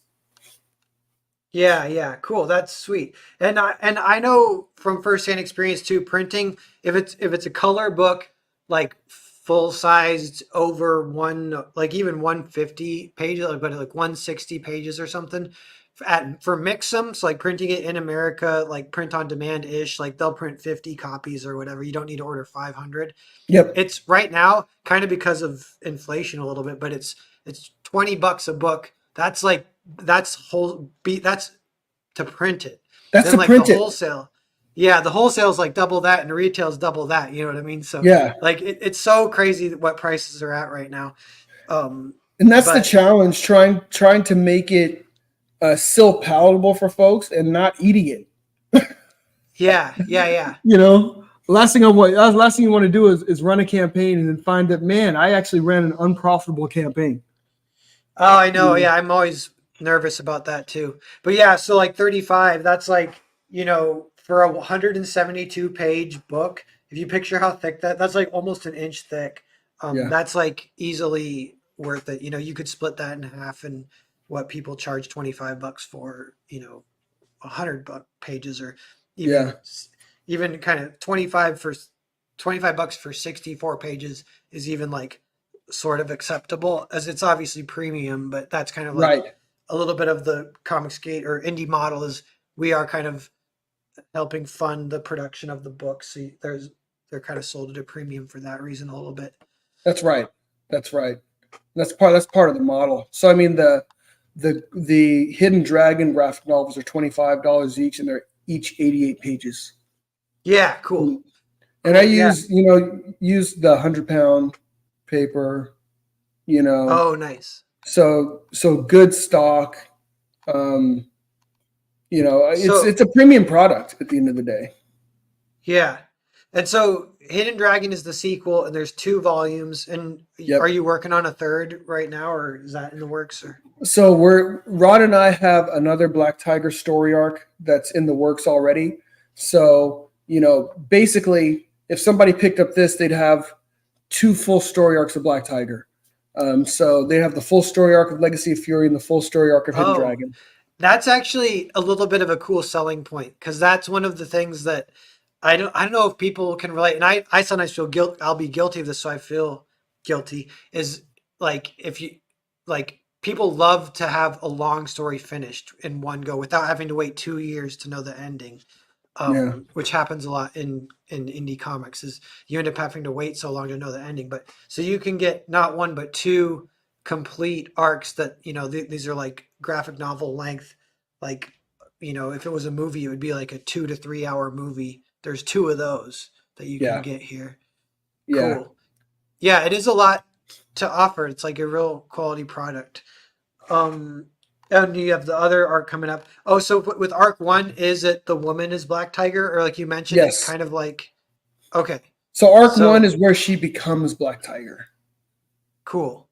Yeah, yeah, cool. That's sweet. And I know from firsthand experience too, printing, if it's a color book, like full sized over one, like even 150 pages, like but like 160 pages or something, for Mixum, so like printing it in America, like print on demand ish, like they'll print 50 copies or whatever. You don't need to order 500. Yep. It's right now kind of because of inflation a little bit, but it's $20 a book. That's like that's to print it. That's Then to like the print it. wholesale, yeah, the wholesale's like double that, and the retail's double that. You know what I mean? So Yeah. like it's so crazy what prices are at right now. Um, And that's the but challenge, trying to make it still palatable for folks and not eating it. Yeah, yeah, yeah. You know, last thing you want to do is run a campaign and then find that, man, I actually ran an unprofitable campaign. Oh, I know. You Yeah, I'm always nervous about that too. But yeah, so like 35, that's like, for a 172 page book, if you picture how thick that's like almost an inch thick. Yeah, That's like easily worth it. You could split that in half and what people charge 25 bucks for, 100 pages, or yeah, even even kind of 25 bucks for 64 pages is even like sort of acceptable, as it's obviously premium, but that's kind of like right. a little bit of the comic skate or indie model, is we are kind of helping fund the production of the books. So they're kind of sold at a premium for that reason a little bit. That's right. That's right. That's part of the model. So I mean the Hidden Dragon graphic novels are $25 each, and they're each 88 pages. Yeah, cool. And I Cool. Yeah. use the 100-pound paper. You know, Oh, nice. so good stock. Um, So it's a premium product at the end of the day. yeah. And so Hidden Dragon is the sequel, and there's two volumes. And are Yep. you working on a third right now, or is that in the works? Or So Rod and I have another Black Tiger story arc that's in the works already. So, basically, if somebody picked up this, they'd have two full story arcs of Black Tiger. So they have the full story arc of Legacy of Fury and the full story arc of Hidden oh, Dragon. that's actually a little bit of a cool selling point, because that's one of the things that I don't know if people can relate, and I sometimes feel guilt. I'll be guilty of this, so I feel guilty. Is like, if you like, people love to have a long story finished in one go without having to wait 2 years to know the ending. Yeah, Which happens a lot in indie comics, is you end up having to wait so long to know the ending. But so you can get not one but two complete arcs that these are like graphic novel length. Like, if it was a movie, it would be like a 2 to 3 hour movie. There's two of those that you can yeah, get here. yeah. Cool. Yeah, it is a lot to offer. It's like a real quality product. Um, and you have the other arc coming up. Oh, so with arc one, is it the woman is Black Tiger, or like you mentioned, it's Yes. kind of like, okay, So arc one so is where she becomes Black Tiger. cool,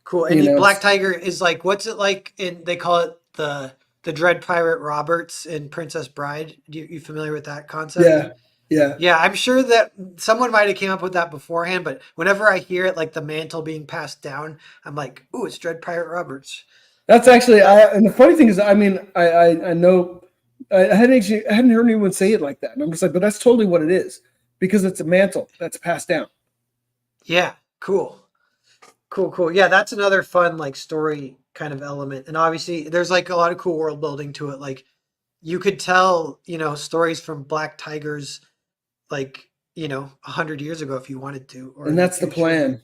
cool. And You know, Black Tiger is like, what's it like in? They call it the Dread Pirate Roberts in Princess Bride. You familiar with that concept? yeah, yeah. Yeah, I'm sure that someone might have came up with that beforehand, but whenever I hear it, like the mantle being passed down, I'm like, ooh, it's Dread Pirate Roberts. That's actually, That and the funny thing is, I mean, I know I hadn't heard anyone say it like that, and I'm just like, but that's totally what it is, because it's a mantle that's passed down. Yeah, cool. Cool, cool. Yeah, that's another fun like story kind of element. And obviously there's like a lot of cool world building to it. Like you could tell, stories from Black Tigers like, 100 years ago if you wanted to, or And in the that's the future. plan.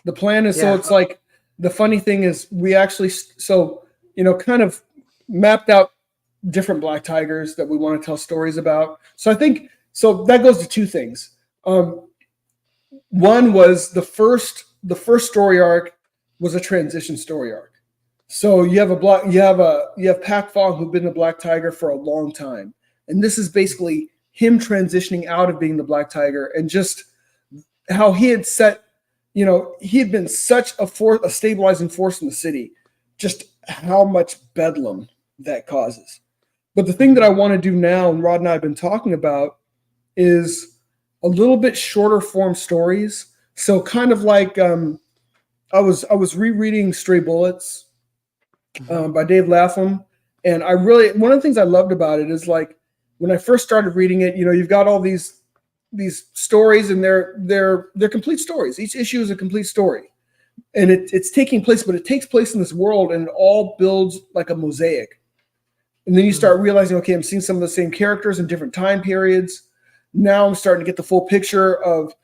The plan is, so Yeah. it's like, the funny thing is we actually, kind of mapped out different Black Tigers that we want to tell stories about. So I think, so that goes to two things. One was the first story arc was a transition story arc. So you have Pac Fong, who'd been the Black Tiger for a long time, and this is basically him transitioning out of being the Black Tiger, and just how he had he had been such a stabilizing force in the city, just how much bedlam that causes. But the thing that I Mhm. want to do now, and Rod and I have been talking about, is a little bit shorter form stories. So kind of like, I was rereading Stray Bullets, Mhm. by Dave Lapham, and one of the things I loved about it is, like, when I first started reading it, you've got all these stories, and they're complete stories. Each issue is a complete story, and it's taking place, but it takes place in this world, and it all builds like a mosaic. And then you Mhm. start realizing, okay, I'm seeing some of the same characters in different time periods. Now I'm starting to get the full picture of,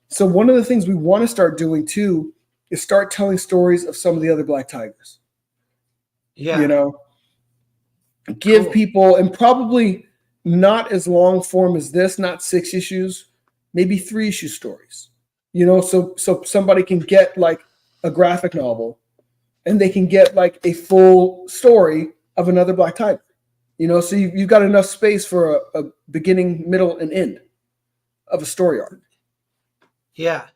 so one of the things we want to start doing too is start telling stories of some of the other Black Tigers. You Yeah, know, give cool. people, and probably not as long form as this, not 6 issues, maybe 3 issue stories. So somebody can get like a graphic novel, and they can get like a full story of another Black Tiger. So you've got enough space for a beginning, middle, and end of a story arc. Yeah.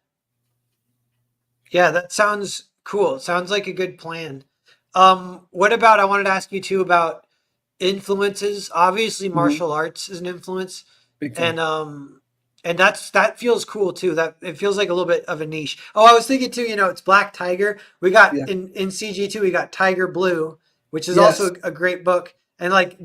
Yeah, that sounds cool. Sounds like a good plan. What about, I wanted to ask you too about influences. Obviously, Mhm. martial arts is an influence, Big time. and that feels cool too. That it feels like a little bit of a niche. Oh, I was thinking too. It's Black Tiger. We got Yeah. in CG too. We got Tiger Blue, which is Yes. also a great book, and like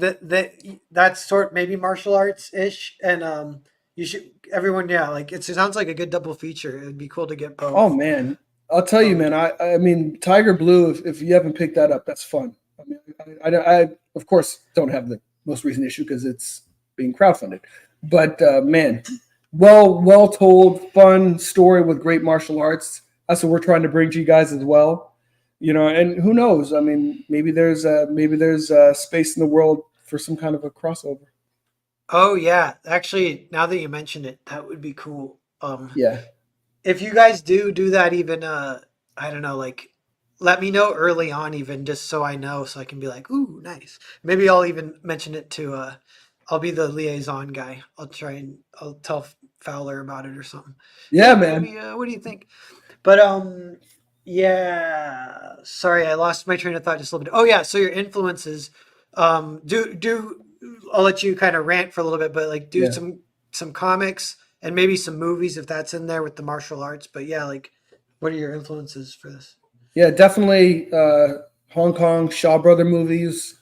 that's sort maybe martial arts ish, and you should everyone yeah like it sounds like a good double feature. It'd be cool to get Oh both. man, I'll tell you, Um, man. I mean, Tiger Blue. If you haven't picked that up, that's fun. I mean, I of course don't have the most recent issue because it's being crowdfunded, but man, well told, fun story with great martial arts. That's what we're trying to bring to you guys as well. And who knows? I mean, maybe there's space in the world for some kind of a crossover. oh yeah, actually, now that you mention it, that would be cool. Yeah, If you guys do that, even I don't know, like let me know early on, even just so I know, so I can be like, ooh, nice. Maybe I'll even mention it to I'll be the liaison guy. I'll tell Fowler about it or something. yeah, Hey, man. maybe what do you think? But yeah. Sorry, I lost my train of thought just a little bit. Oh yeah, so your influences. Do I'll let you kind of rant for a little bit, but like do Yeah. some comics and maybe some movies if that's in there with the martial arts. But yeah, like what are your influences for this? Yeah, definitely. Hong Kong Shaw Brother movies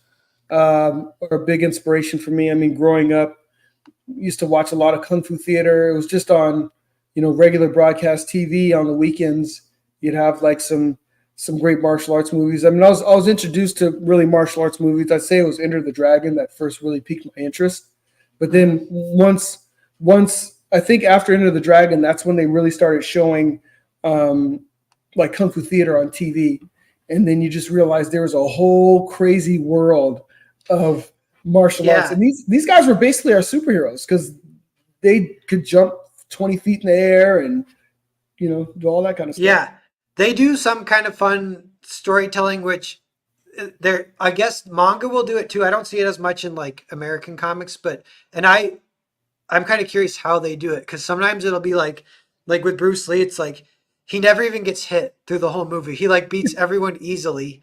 are a big inspiration for me. I mean, growing up, used to watch a lot of kung fu theater. It was just on, regular broadcast TV on the weekends. You'd have like some great martial arts movies. I mean, I was introduced to really martial arts movies. I'd say it was Enter the Dragon that first really piqued my interest. But Hmm. then once I think after Enter the Dragon, that's when they really started showing um, like kung fu theater on TV, and then you just realize there was a whole crazy world of martial arts, Yeah, and these guys were basically our superheroes because they could jump 20 feet in the air and do all that kind of stuff. yeah. They do some kind of fun storytelling, which there I guess manga will do it too. I don't see it as much in like American comics, but and I'm kind of curious how they do it because sometimes it'll be like with Bruce Lee, it's like he never even gets hit through the whole movie. He like beats everyone easily,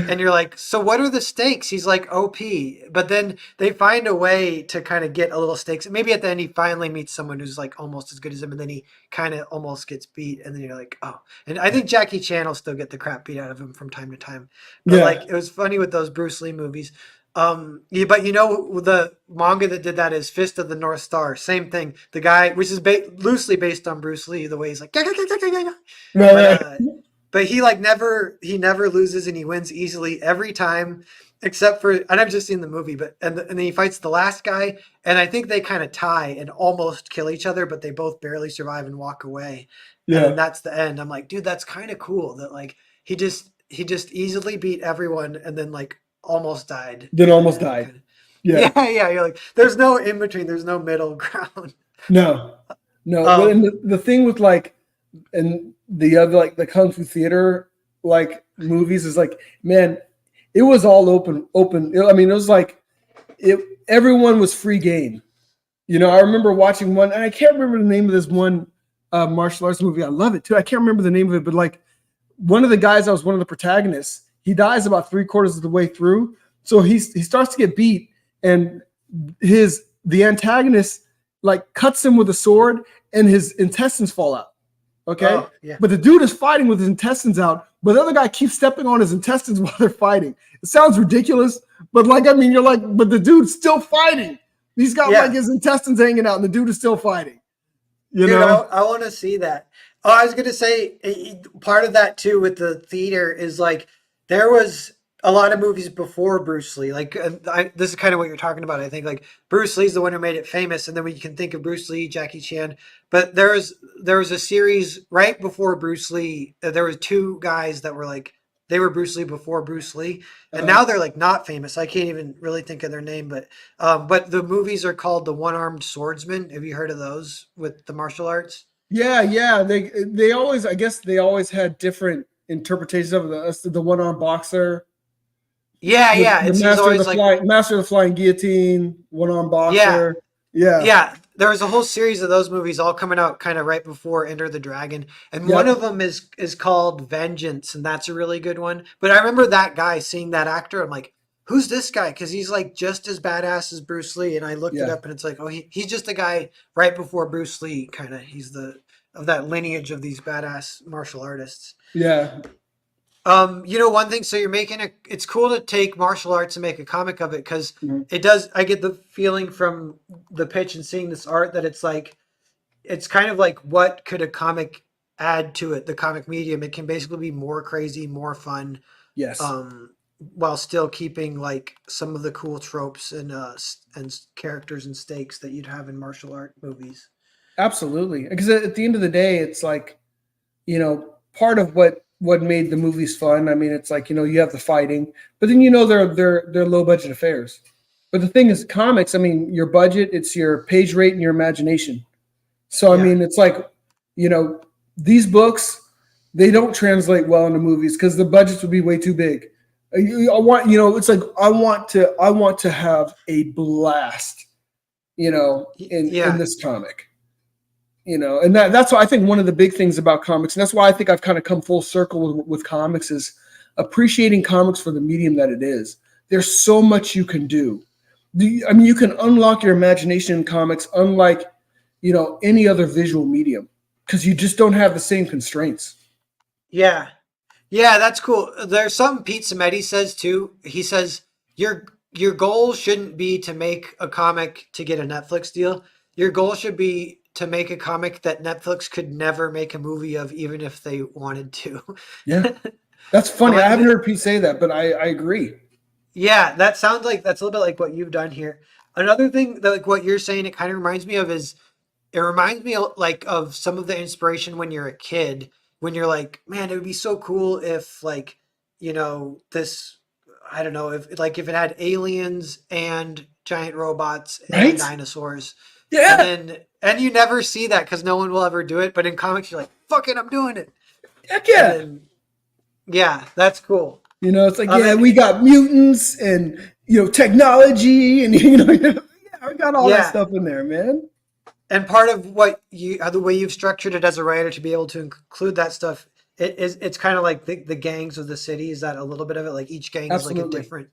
and you're like, so what are the stakes? He's like OP, but then they find a way to kind of get a little stakes. Maybe at the end he finally meets someone who's like almost as good as him, and then he kind of almost gets beat, and then you're like, oh. And I think Jackie Chan will still get the crap beat out of him from time to time, but Yeah, like it was funny with those Bruce Lee movies. Yeah, but the manga that did that is Fist of the North Star. Same thing. The guy, which is loosely based on Bruce Lee, the way he's like, "Yeah, yeah, yeah, yeah, yeah, yeah." but right, uh, but he never loses and he wins easily every time, except for and I've just seen the movie, but and then he fights the last guy, and I think they kind of tie and almost kill each other, but they both barely survive and walk away, and then yeah, that's the end. I'm like, dude, that's kind of cool that like he just easily beat everyone and then like almost died then at the almost end died. kind of. Yeah, Yeah, yeah, you're like there's no in between, there's no middle ground. no, no. Well, and um the thing with like and the other like the kung fu theater like movies is like, man, it was all open. I mean, it was like it everyone was free game. I remember watching one, and I can't remember the name of this one martial arts movie. I love it too. I can't remember the name of it, but like one of the guys that was one of the protagonists, he dies about three-quarters of the way through. So he starts to get beat, and the antagonist like cuts him with a sword, and his intestines fall out. Okay. oh yeah, But the dude is fighting with his intestines out, but the other guy keeps stepping on his intestines while they're fighting. It sounds ridiculous, but like, I mean, you're like, but the dude's still fighting. He's got like yeah. his intestines hanging out, and the dude is still fighting, you Dude, know? I want to see that. Oh, I was gonna say part of that too with the theater is like there was a lot of movies before Bruce Lee. Like this is kind of what you're talking about. I think like Bruce Lee's the one who made it famous, and then we can think of Bruce Lee, Jackie Chan. But there was a series right before Bruce Lee. There was two guys that were like they were Bruce Lee before Bruce Lee, and Uh, now they're like not famous. I can't even really think of their name, but the movies are called The One-Armed Swordsman. Have you heard of those with the martial arts? yeah, yeah. They always, I guess, they always had different interpretations of the one arm boxer. Yeah, The, yeah. the It's he's always like, master of the flying guillotine, one arm yeah, boxer. Yeah, yeah. There was a whole series of those movies all coming out kind of right before Enter the Dragon, and one of yep, them is called Vengeance, and that's a really good one. But I remember that guy, seeing that actor. I'm like, who's this guy? Because he's like just as badass as Bruce Lee. And I looked it yeah, up, and it's like, oh, he's just a guy right before Bruce Lee. Kind of, he's the of that lineage of these badass martial artists. yeah. One thing, so you're making it's cool to take martial arts and make a comic of it because Mhm. it does, I get the feeling from the pitch and seeing this art that it's like, it's kind of like, what could a comic add to it, the comic medium? It can basically be more crazy, more fun, Yes, um, while still keeping like some of the cool tropes and characters and stakes that you'd have in martial art movies. absolutely. Because at the end of the day, it's like, part of what made the movies fun. I mean, it's like, you have the fighting, but then they're low budget affairs. But the thing is, comics. I mean, your budget, it's your page rate and your imagination. So I Yeah. mean, it's like, you know, these books, they don't translate well into movies because the budgets would be way too big. I want, it's like I want to have a blast, in Yeah. this comic, and that's why I think one of the big things about comics, and that's why I think I've kind of come full circle with comics, is appreciating comics for the medium that it is. There's so much you can do. I mean, you can unlock your imagination in comics, unlike any other visual medium, because you just don't have the same constraints. Yeah. Yeah, that's cool. There's something Pete Samedi says too. He says your goal shouldn't be to make a comic to get a Netflix deal. Your goal should be to make a comic that Netflix could never make a movie of, even if they wanted to. Yeah, that's I'm funny. I like, haven't heard Pete say that, but I agree. yeah, that sounds like that's a little bit like what you've done here. Another thing that like what you're saying, it kind of reminds me of is it reminds me like of some of the inspiration when you're a kid, when you're like, man, it would be so cool if like, this, I don't know, if it had aliens and giant robots and Right? dinosaurs. And Yeah. then and you never see that because no one will ever do it. But in comics, you're like, fuck it, I'm doing it. Heck And yeah. then yeah, that's cool. It's like, yeah, And we got mutants and technology and yeah, we got all that yeah, stuff in there, man. and part of what the way you've structured it as a writer to be able to include that stuff, it's kind of like the gangs of the city. Is that a little bit of it? Like each gang is like a Absolutely. different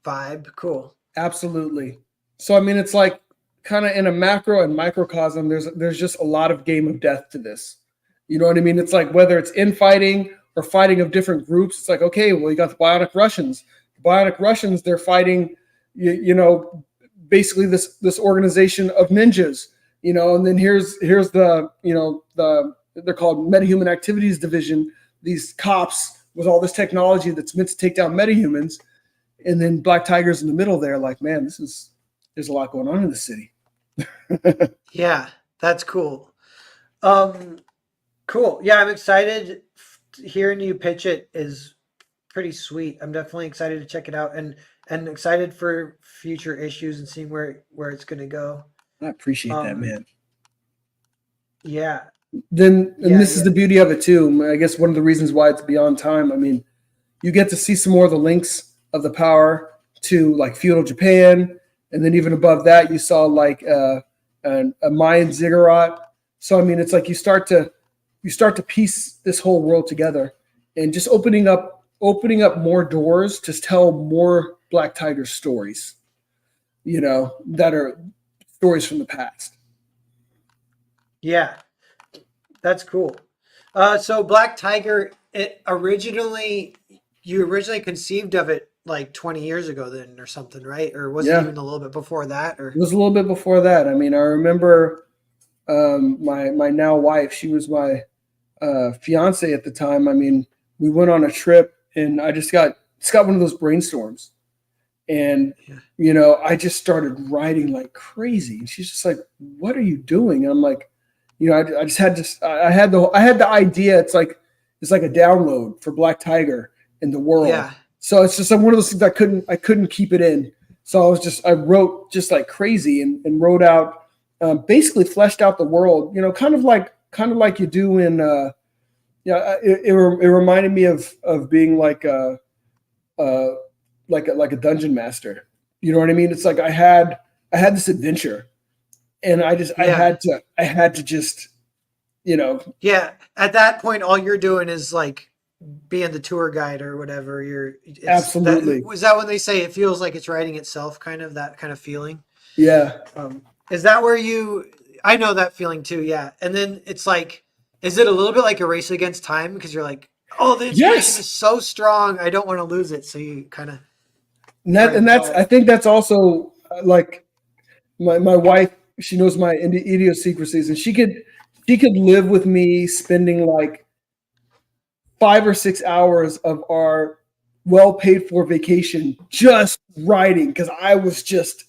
vibe. Cool. Absolutely. So I mean, it's like kind of in a macro and microcosm. There's just a lot of game of death to this. You know what I mean? It's like whether it's infighting or fighting of different groups. It's like, okay, well, you got the Bionic Russians. The Bionic Russians, they're fighting, basically this organization of ninjas. And then here's the they're called Metahuman Activities Division. These cops with all this technology that's meant to take down metahumans, and then Black Tiger's in the middle there. Like, man, there's a lot going on in the city. Yeah, that's cool. Um, cool. Yeah, I'm excited. Hearing you pitch it is pretty sweet. I'm definitely excited to check it out and excited for future issues and seeing where it's going to go. I appreciate that, Um, man. yeah, And yeah, this is yeah, the beauty of it too. I guess one of the reasons why it's beyond time. I mean, you get to see some more of the links of the power to like feudal Japan, and then even above that, you saw like a Mayan ziggurat. So I mean, it's like you start to piece this whole world together, and just opening up more doors to tell more Black Tiger stories. That are stories from the past. yeah. That's cool. So Black Tiger, you originally conceived of it like 20 years ago then or something, right? Or was it Yeah, even a little bit before that? it Or was a little bit before that. I mean, I remember my now wife. She was my fiance at the time. I mean, we went on a trip, and I just got one of those brainstorms, and yeah, I just started writing like crazy. And she's just like, "What are you doing?" And I'm like, I just had to. I had the idea. It's like a download for Black Tiger in the world. yeah, So it's just like one of those things I couldn't keep it in. So I wrote just like crazy and wrote out, basically fleshed out the world. Kind of like you do in. It reminded me of being like a like a dungeon master. You know what I mean? It's like I had this adventure, and Yeah. I had to just, you know, Yeah. At that point, all you're doing is like being the tour guide or whatever. It's that, absolutely. was that when they say it feels like it's writing itself, kind of that kind of feeling? Yeah. Is that where I know that feeling too. Yeah. And then it's like, is it a little bit like a race against time? Because you're like, oh, the inspiration Yes. is so strong. I don't want to lose it. So you kind of try And and that's, follow. I think that's also like my wife, she knows my idiosyncrasies, and she could live with me spending like 5 or 6 hours of our well paid for vacation just writing, because I was just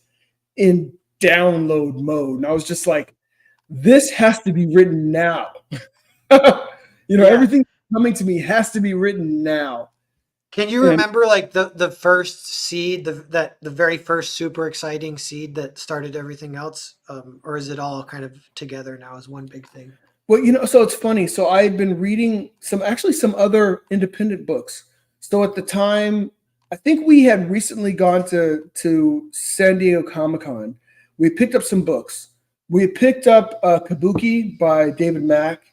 in download mode. And I was just like, this has to be written now. Yeah. Everything coming to me has to be written now. Can you And remember like the first seed, the very first super exciting seed that started everything else, or is it all kind of together now as one big thing? well, so it's funny. So I've been reading some other independent books. So at the time, I think we had recently gone to San Diego Comic Con. We picked up some books. We picked up Kabuki by David Mack.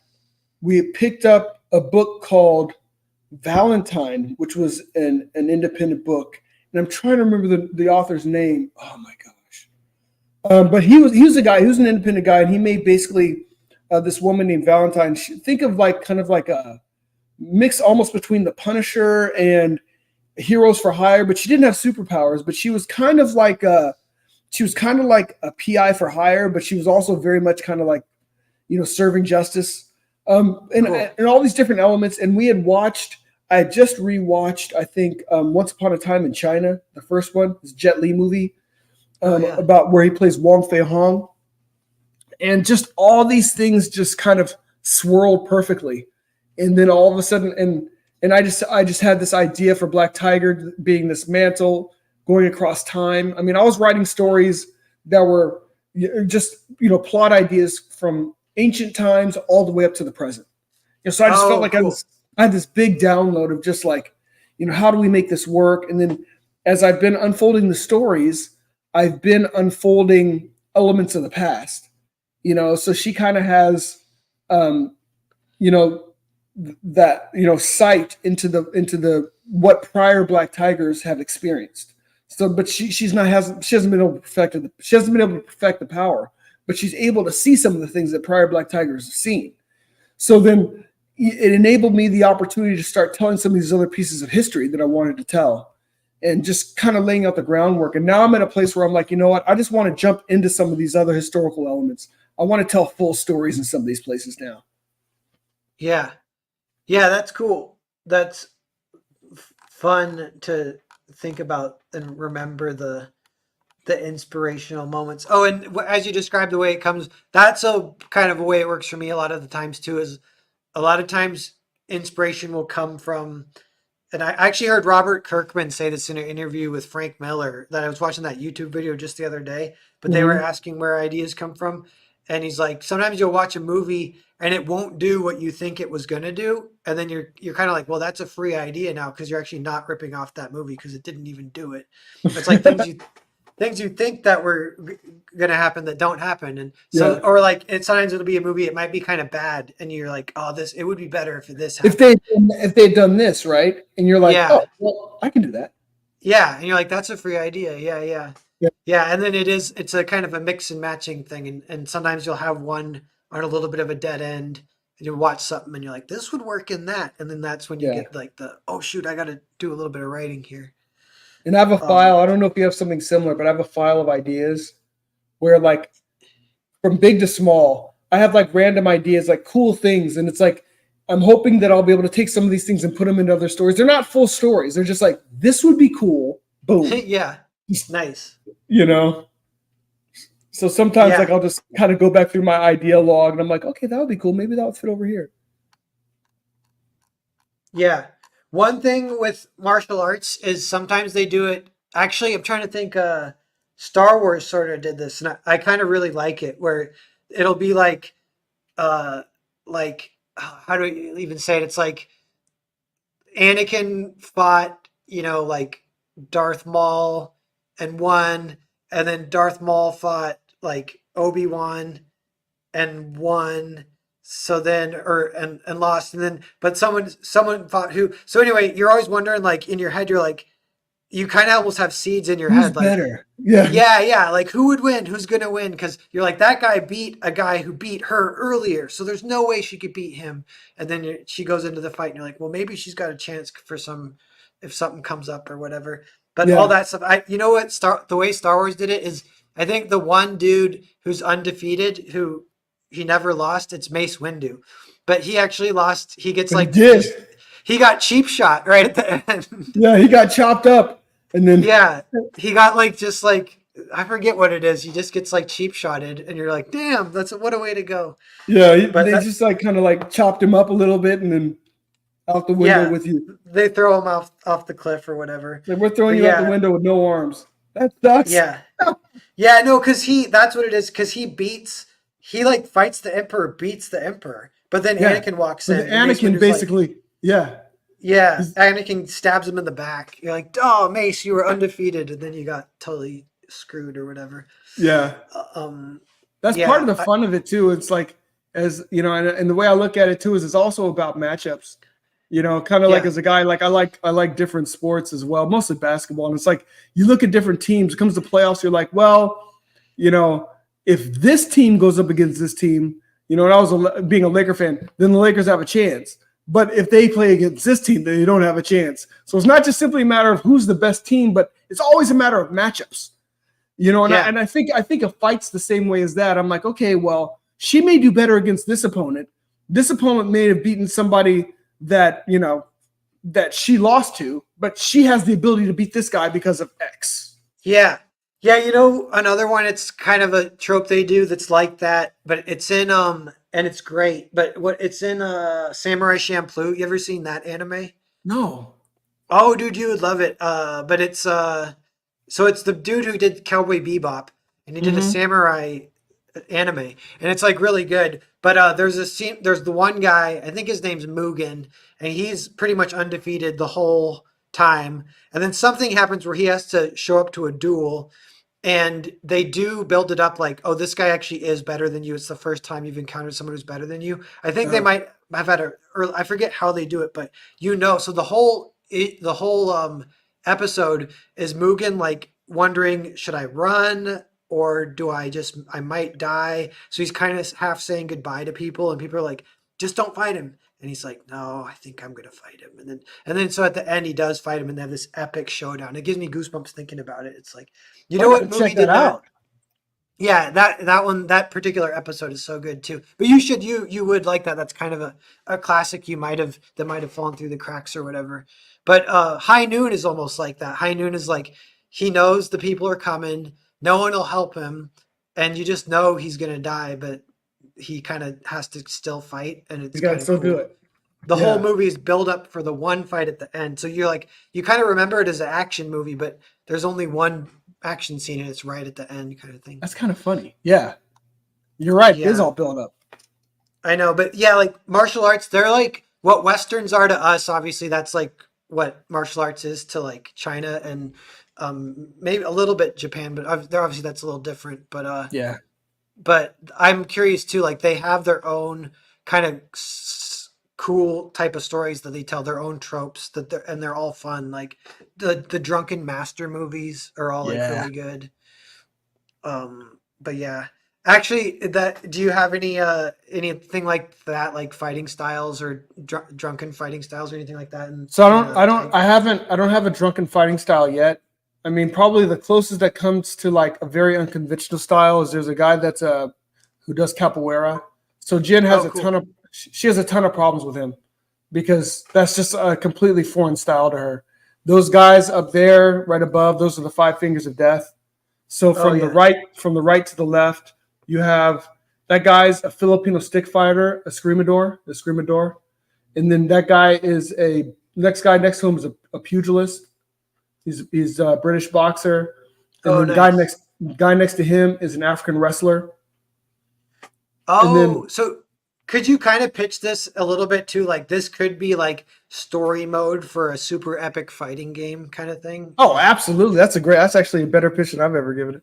We picked up a book called Valentine, which was an independent book, and I'm trying to remember the author's name. Oh my gosh! But he was a guy. He was an independent guy, and he made basically this woman named Valentine. Think of like kind of like a mix almost between the Punisher and Heroes for Hire, but she didn't have superpowers. But she was kind of like a PI for hire, but she was also very much kind of like, serving justice, Cool. and all these different elements. And I had just rewatched, I think, Once Upon a Time in China, the first one, this Jet Li movie, Oh yeah. about where he plays Wong Fei Hong, and just all these things just kind of swirled perfectly. And then all of a sudden, and I just had this idea for Black Tiger being this mantle going across time. I mean, I was writing stories that were just plot ideas from ancient times all the way up to the present. So I just felt Oh, like cool. I had this big download of just like, how do we make this work? And then as I've been unfolding the stories, I've been unfolding elements of the past. So she kind of has, you know, that sight into the what prior Black Tigers have experienced. So, but she hasn't been able to perfect the power, but she's able to see some of the things that prior Black Tigers have seen. So then it enabled me the opportunity to start telling some of these other pieces of history that I wanted to tell, and just kind of laying out the groundwork. And now I'm at a place where I'm like, you know what? I just want to jump into some of these other historical elements. I want to tell full stories in some of these places now. Yeah. Yeah, that's cool. That's fun to think about and remember the inspirational moments. Oh, and as you described the way it comes, that's a kind of a way it works for me a lot of the times too. Is a lot of times inspiration will come from, and I actually heard Robert Kirkman say this in an interview with Frank Miller, that I was watching that YouTube video just the other day, but they were Mm-hmm. asking where ideas come from. And he's like, sometimes you'll watch a movie and it won't do what you think it was going to do. And then you're kind of like, well, that's a free idea now because you're actually not ripping off that movie because it didn't even do it. It's like things you think that were going to happen that don't happen. And so, Yeah. or like sometimes it'll be a movie, it might be kind of bad. And you're like, oh, it would be better if this If happened. they'd done this right, and you're like, oh, Yeah. well, I can do that. Yeah. And you're like, that's a free idea. Yeah. Yeah. Yeah. Yeah. And then it's a kind of a mix and matching thing. And sometimes you'll have one on a little bit of a dead end and you watch something and you're like, this would work in that. And then that's when you Yeah. get like oh shoot, I got to do a little bit of writing here. And I have a Um, file. I don't know if you have something similar, but I have a file of ideas where, like, from big to small, I have like random ideas, like cool things. And it's like, I'm hoping that I'll be able to take some of these things and put them into other stories. They're not full stories. They're just like, this would be cool. Boom. yeah. Nice. You know? So sometimes, like, Yeah. I'll just kind of go back through my idea log and I'm like, okay, that would be cool. Maybe that would fit over here. Yeah. One thing with martial arts is sometimes they do it. Actually, I'm trying to think. Star Wars sort of did this, and I kind of really like it, where it'll be uh, like how do I even say it? It's like Anakin fought, like Darth Maul and won, and then Darth Maul fought like Obi-Wan and won. So then, and lost, and then, but someone fought who. So anyway, you're always wondering, like in your head, you're like, you kind of almost have seeds in your Who's head, like, better? Yeah. yeah, like who would win? Who's gonna win? Because you're like, that guy beat a guy who beat her earlier, so there's no way she could beat him. And then she goes into the fight, and you're like, well, maybe she's got a chance for some if something comes up or whatever. But all Yeah. that stuff, you know what? The way Star Wars did it is, I think the one dude who's undefeated, who he never lost, it's Mace Windu, but he actually lost. He gets But he like just did. he got cheap shot right at the end. Yeah, he got chopped up. And then Yeah, he got like just like I forget what it is. He just gets like cheap shotted, and you're like, damn, that's what a way to go. yeah, But they just like kind of like chopped him up a little bit and then out the window yeah, with you. they throw him off the cliff or whatever. Like, we're throwing But you out the yeah, window with no arms. That sucks. yeah, yeah. No, because that's what it is. Because he like fights the emperor, beats the emperor, but then Yeah. Anakin walks But in, the and Mace Anakin Windu's like, basically, yeah. yeah, Anakin stabs him in the back. You're like, oh, Mace, you were undefeated, and then you got totally screwed or whatever. Yeah. Um, That's part of yeah, the fun of it too. It's like, as you know, and the way I look at it too is it's also about matchups. You know, kind of like yeah, as a guy, like I like different sports as well, mostly basketball. And it's like you look at different teams. It comes to playoffs, you're like, well, you know, if this team goes up against this team, you know, and I was being a Laker fan, then the Lakers have a chance. But if they play against this team, then they don't have a chance. So it's not just simply a matter of who's the best team, but it's always a matter of matchups. You know, and yeah. I think a fight's the same way as that. I'm like, okay, well, she may do better against this opponent. This opponent may have beaten somebody that, you know, that she lost to, but she has the ability to beat this guy because of X. Yeah. Yeah, you know, another one, it's kind of a trope they do that's like that, but it's in and it's great. But what it's in Samurai Champloo. You ever seen that anime? No. Oh, dude, you would love it. But it's so it's the dude who did Cowboy Bebop, and he did a Mm-hmm. samurai anime, and it's like really good. But there's a scene. There's the one guy. I think his name's Mugen, and he's pretty much undefeated the whole time. And then something happens where he has to show up to a duel, and they do build it up like, oh, this guy actually is better than you. It's the first time you've encountered someone who's better than you. I think they might have had or I forget how they do it, but you know, so the whole episode is Mugen like wondering, should I run or do I might die? So he's kind of half saying goodbye to people, and people are like, just don't fight him. And he's like, no, I think I'm gonna fight him. And then so at the end he does fight him, and they have this epic showdown. It gives me goosebumps thinking about it. It's like, you I know gotta what movie check that did that? out. Yeah, that particular episode is so good too. But you would like that. That's kind of a classic that might have fallen through the cracks or whatever. But High Noon is almost like that. High Noon is like he knows the people are coming, no one will help him, and you just know he's gonna die, but he kind of has to still fight, and You it's gotta kind of still do cool. it. The whole Yeah. movie is build up for the one fight at the end. So you're like, you kind of remember it as an action movie, but there's only one action scene and it's right at the end kind of thing. That's kind of funny. Yeah. You're right. It is Yeah, all built up. I know. But yeah, like martial arts, they're like what Westerns are to us. Obviously, that's like what martial arts is to like China and maybe a little bit Japan, but they're obviously that's a little different. Yeah. But I'm curious too. Like they have their own kind of cool type of stories that they tell, their own tropes they're all fun. Like the Drunken Master movies are all like Yeah. really good. But yeah, actually, that do you have anything like that, like fighting styles or drunken fighting styles or anything like that? So Type. I don't have a drunken fighting style yet. I mean, probably the closest that comes to like a very unconventional style is there's a guy that's who does capoeira. So Jen has Oh, a ton cool. of she has a ton of problems with him because that's just a completely foreign style to her. Those guys up there, right above, those are the five fingers of death. So Oh yeah. from the right to the left, you have that guy's a Filipino stick fighter, a screamador, and then that guy is a next guy next to him is a pugilist. He's a British boxer, and Oh then nice. guy next to him is an African wrestler, and then Oh, so Could you kind of pitch this a little bit too? Like this could be like story mode for a super epic fighting game kind of thing. Oh, absolutely. That's actually a better pitch than I've ever given it.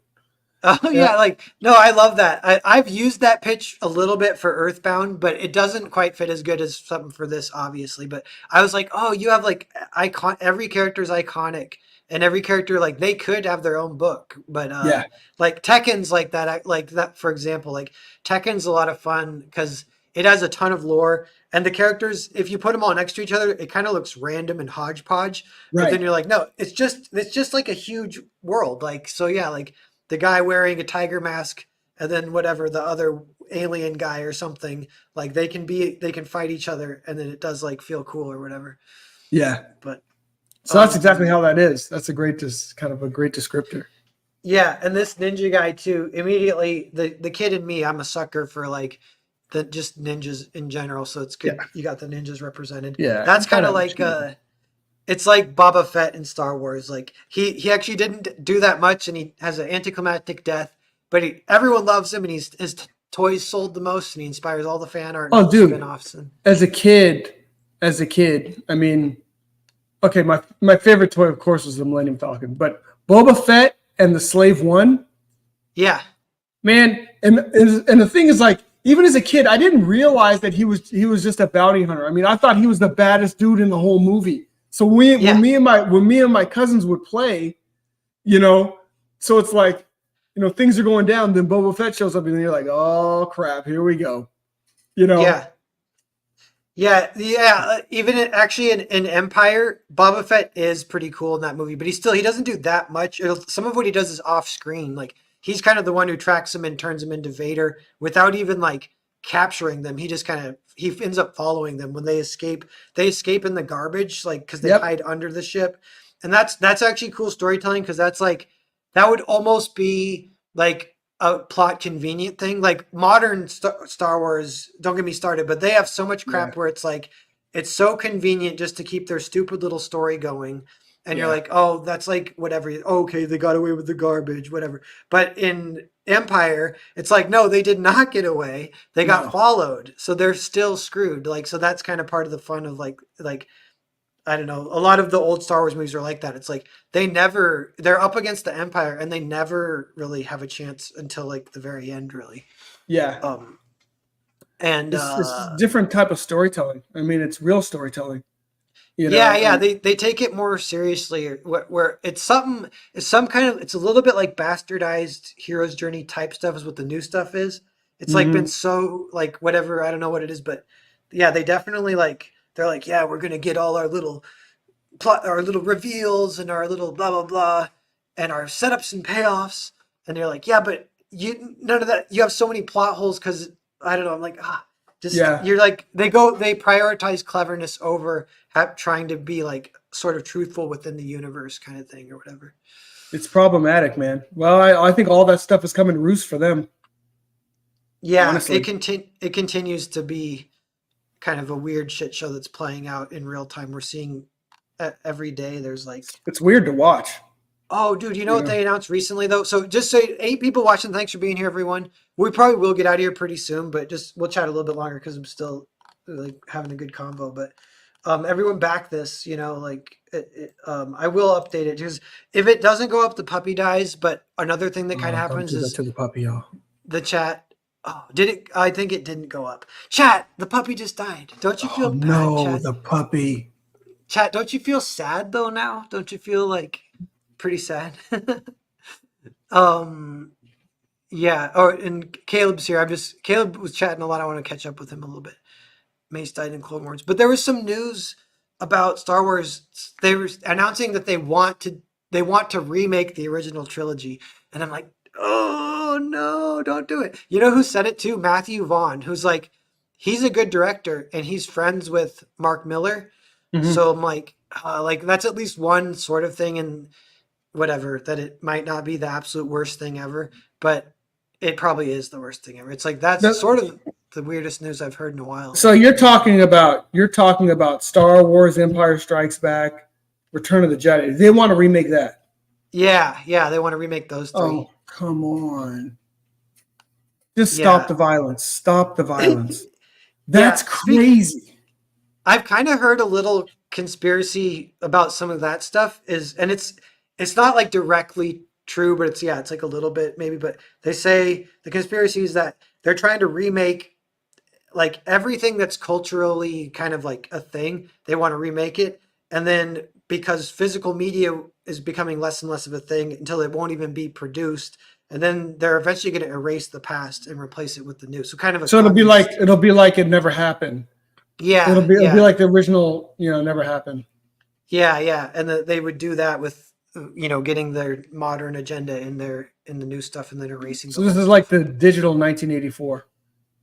Oh Yeah. yeah, like no, I love that. I've used that pitch a little bit for Earthbound, but it doesn't quite fit as good as something for this, obviously. But I was like, oh, you have like every character's iconic, and every character like they could have their own book. But Yeah. like Tekken's like that for example. Like Tekken's a lot of fun because it has a ton of lore, and the characters, if you put them all next to each other, it kind of looks random and hodgepodge. But then Right. you're like, no, it's just like a huge world. Like so, yeah, like the guy wearing a tiger mask and then whatever the other alien guy or something, like they can fight each other and then it does like feel cool or whatever. Yeah. But So that's exactly um how that is. That's a great, kind of a great descriptor. yeah, and this ninja guy too, immediately the kid in me, I'm a sucker for like the just ninjas in general, so it's Yeah. good you got the ninjas represented. Yeah. That's kind Gotta of like understand. it's like Boba Fett in Star Wars. Like he actually didn't do that much, and he has an anticlimactic death. But everyone loves him, and his toys sold the most, and he inspires all the fan art and all Oh, the dude. spin-offs. And As a kid, I mean, okay, my favorite toy, of course, was the Millennium Falcon, but Boba Fett and the Slave One, yeah, man. And the thing is, like, even as a kid, I didn't realize that he was just a bounty hunter. I mean, I thought he was the baddest dude in the whole movie. So yeah, when me and my cousins would play, you know, so it's like, things are going down. Then Boba Fett shows up, and you're like, oh crap, here we go. You know, yeah. Yeah. Even actually in Empire, Boba Fett is pretty cool in that movie, but he doesn't do that much. Some of what he does is off screen. Like he's kind of the one who tracks him and turns him into Vader without even like capturing them. He just kind of he ends up following them when they escape. They escape in the garbage, like because they yep, hide under the ship, and that's actually cool storytelling because that's like that would almost be like a plot convenient thing. Like modern Star Wars, don't get me started, but they have so much yeah, crap where it's like it's so convenient just to keep their stupid little story going. And you're yeah, like, oh, that's like whatever. Okay, they got away with the garbage, whatever. But in Empire, it's like, no, they did not get away. They got no, followed, so they're still screwed. Like, so that's kind of part of the fun of like I don't know. A lot of the old Star Wars movies are like that. It's like they're up against the Empire and they never really have a chance until like the very end, really. yeah. Um, and It's different type of storytelling. I mean, it's real storytelling. yeah, And they take it more seriously. Where it's some kind of, it's a little bit like bastardized hero's journey type stuff is what the new stuff is. It's like been mhm, so like whatever, I don't know what it is, but yeah, they definitely like they're like, yeah, we're gonna get all our little plot, our little reveals and our little blah blah blah, and our setups and payoffs. And they're like, yeah, but you none of that. You have so many plot holes because I don't know. I'm like, just yeah, you're like they prioritize cleverness over trying to be like sort of truthful within the universe kind of thing or whatever. it's problematic, man. Well, I think all that stuff is coming to roost for them, Yeah, honestly. it continues to be kind of a weird shit show that's playing out in real time. We're seeing every day. There's like It's weird to watch. oh, dude, you know You what know, they announced recently though? So just so 8 people watching, thanks for being here, everyone. We probably will get out of here pretty soon, but just we'll chat a little bit longer because I'm still like having a good convo. But everyone back this, like I will update it because if it doesn't go up, the puppy dies. But another thing that kind of oh, don't happens do that is to the puppy, y'all. the chat. Oh, did it? I think it didn't go up. Chat, the puppy just died. Don't you Oh feel bad, no, chat? the puppy. Chat, don't you feel sad though now? Don't you feel like pretty sad? um Yeah. Oh, and Caleb's here. Caleb was chatting a lot. I want to catch up with him a little bit. Mace died in Clone Wars, but there was some news about Star Wars. They were announcing that they want to remake the original trilogy, and I'm like, oh no, don't do it. You know who said it too? Matthew Vaughn, who's like, he's a good director and he's friends with Mark Miller. Hmm. So I'm like that's at least one sort of thing, and whatever that it might not be the absolute worst thing ever, but it probably is the worst thing ever. It's like that's sort of the weirdest news I've heard in a while. So you're talking about Star Wars, Empire Strikes Back, Return of the Jedi. They want to remake that. Yeah, they want to remake those three. Oh, come on. Just stop Yeah, the violence. Stop the violence. That's crazy. I've kind of heard a little conspiracy about some of that stuff and it's not like directly true, but it's like a little bit maybe, but they say the conspiracy is that they're trying to remake like everything that's culturally kind of like a thing, they want to remake it. And then because physical media is becoming less and less of a thing until it won't even be produced. And then they're eventually going to erase the past and replace it with the new. So kind of a So communist. it'll be like it never happened. Yeah, It'll be yeah, like the original, never happened. yeah, yeah. And they would do that with, getting their modern agenda in the new stuff and then erasing the So this old is like stuff. the digital 1984,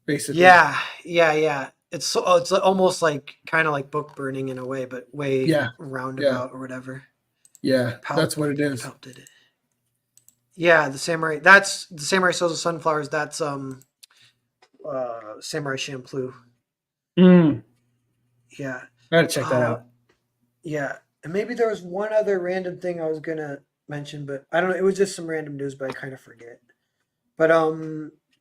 basically. Yeah, yeah, yeah. It's almost like kind of like book burning in a way, but way Yeah, yeah, roundabout or whatever. yeah. That's Palp what it is. Palp did it. Yeah, the samurai. That's the samurai souls of sunflowers. That's samurai Champloo. Mm, Yeah. I gotta check that Uh, out. yeah. And maybe there was one other random thing I was gonna mention, but I don't know. It was just some random news, but I kind of forget. But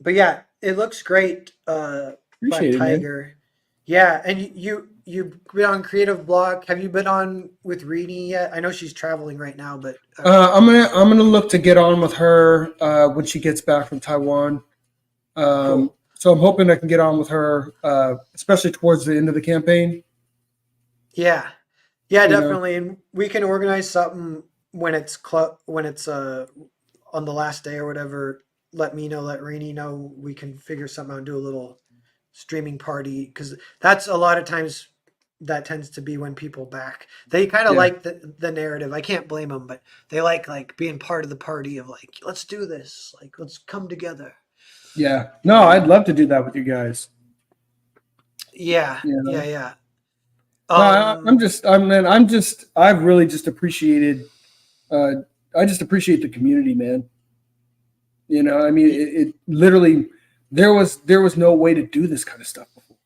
but yeah, it looks great. Black Appreciate it, man. Tiger. Yeah, and you've been on Creative Block. Have you been on with Reedy yet? I know she's traveling right now, but I'm gonna look to get on with her when she gets back from Taiwan. cool. So I'm hoping I can get on with her, especially towards the end of the campaign. Yeah, yeah, You know, definitely. And we can organize something when it's on the last day or whatever. Let me know. Let Rainy know. We can figure something out and do a little streaming party because that's a lot of times that tends to be when people back. They kind of yeah, like the narrative. I can't blame them, but they like being part of the party of like let's do this. Like let's come together. yeah. No, I'd Um, love to do that with you guys. yeah, You yeah, know, yeah. no, Um, I've really just appreciated. Uh, I just appreciate the community, man. I mean, y- it literally there was no way to do this kind of stuff before.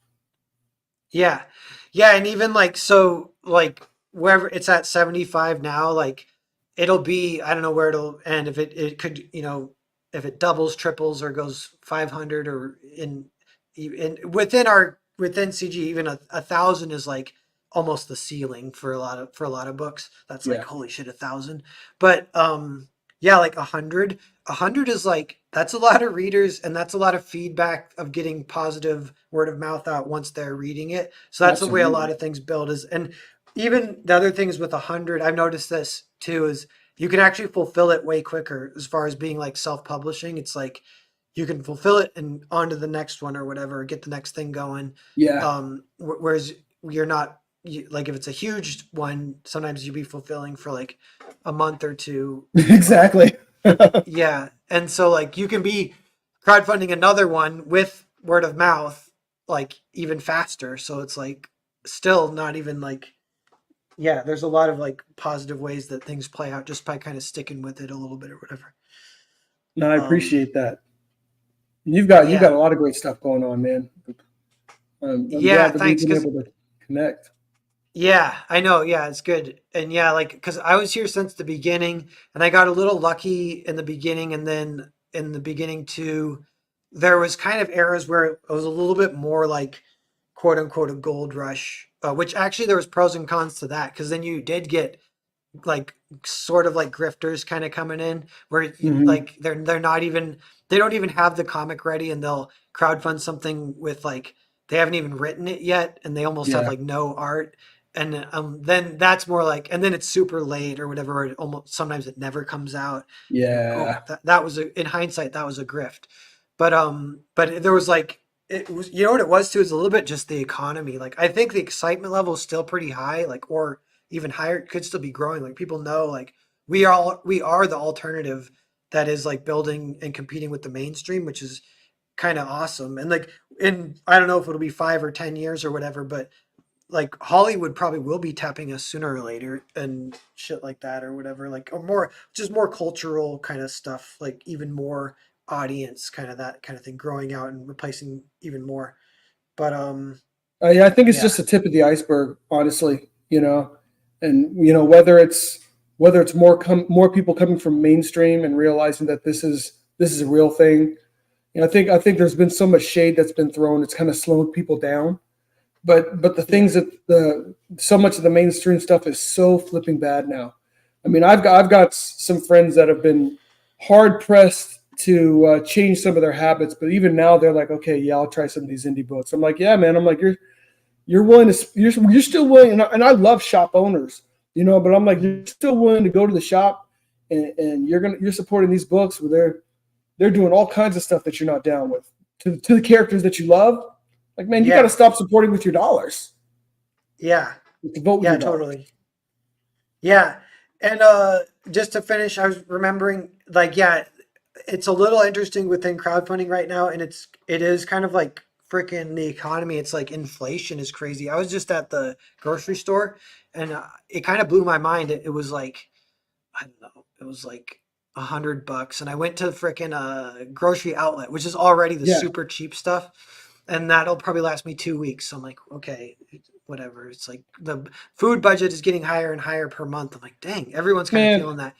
yeah, yeah, and even like so like wherever it's at 75 now, like it'll be I don't know where it'll end if it could if it doubles, triples, or goes 500 or in within CG even a thousand is like almost the ceiling for a lot of books. That's like Yeah, holy shit 1,000. But yeah, like 100 is like that's a lot of readers and that's a lot of feedback of getting positive word of mouth out once they're reading it. So that's the way a lot absolutely. of things build is and even the other things with 100 I've noticed this too is you can actually fulfill it way quicker as far as being like self-publishing. It's like you can fulfill it and on to the next one or whatever, get the next thing going. Yeah, Whereas you're not like if it's a huge one, sometimes you'd be fulfilling for like a month or two. exactly. Yeah, and so like you can be crowdfunding another one with word of mouth like even faster. So it's like still not even like yeah, there's a lot of like positive ways that things play out just by kind of sticking with it a little bit or whatever. No, I Um, appreciate that. You've got yeah, a lot of great stuff going on, man. I'm yeah, glad that we've thanks. been Cause able to connect. yeah, I know. Yeah, it's good. And yeah, like, cause I was here since the beginning and I got a little lucky in the beginning. And then in the beginning too, there was kind of eras where it was a little bit more like quote unquote a gold rush, which actually there was pros and cons to that. Cause then you did get like sort of like grifters kind of coming in where Hmm. like they're not even they don't even have the comic ready and they'll crowdfund something with like they haven't even written it yet and they almost have Yeah, like no art and then that's more like and then it's super late or whatever or it almost sometimes it never comes out and you're like oh yeah, that was in hindsight that was a grift but there was like it was what it was too is a little bit just the economy like I think the excitement level is still pretty high like or even higher could still be growing like people know like we are the alternative that is like building and competing with the mainstream which is kind of awesome and like in I don't know if it'll be 5 or 10 years or whatever but like Hollywood probably will be tapping us sooner or later and shit like that or whatever like or more just more cultural kind of stuff like even more audience kind of that kind of thing growing out and replacing even more but yeah. I think it's yeah just the tip of the iceberg, honestly. And whether it's more people coming from mainstream and realizing that this is a real thing. I think there's been so much shade that's been thrown. It's kind of slowed people down. But the things that the so much of the mainstream stuff is so flipping bad now. I mean, I've got some friends that have been hard pressed to change some of their habits, but even now they're like, okay, yeah, I'll try some of these indie books. I'm like, yeah, man. I'm like, you're willing to you're still willing, and I love shop owners, but I'm like, you're still willing to go to the shop, and you're supporting these books where they're doing all kinds of stuff that you're not down with to the characters that you love. Like, man, you got to stop supporting with your dollars. Yeah. To vote with your dollars. Totally. Yeah. And just to finish, I was remembering, like, yeah, it's a little interesting within crowdfunding right now, and it is kind of like freaking the economy. It's like inflation is crazy. I was just at the grocery store, and it kind of blew my mind. It was like, I don't know, it was like $100, and I went to the freaking grocery outlet, which is already the Yeah. super cheap stuff, and that'll probably last me 2 weeks. So I'm like, okay, whatever. It's like the food budget is getting higher and higher per month. I'm like, dang, everyone's kind of Man, feeling that.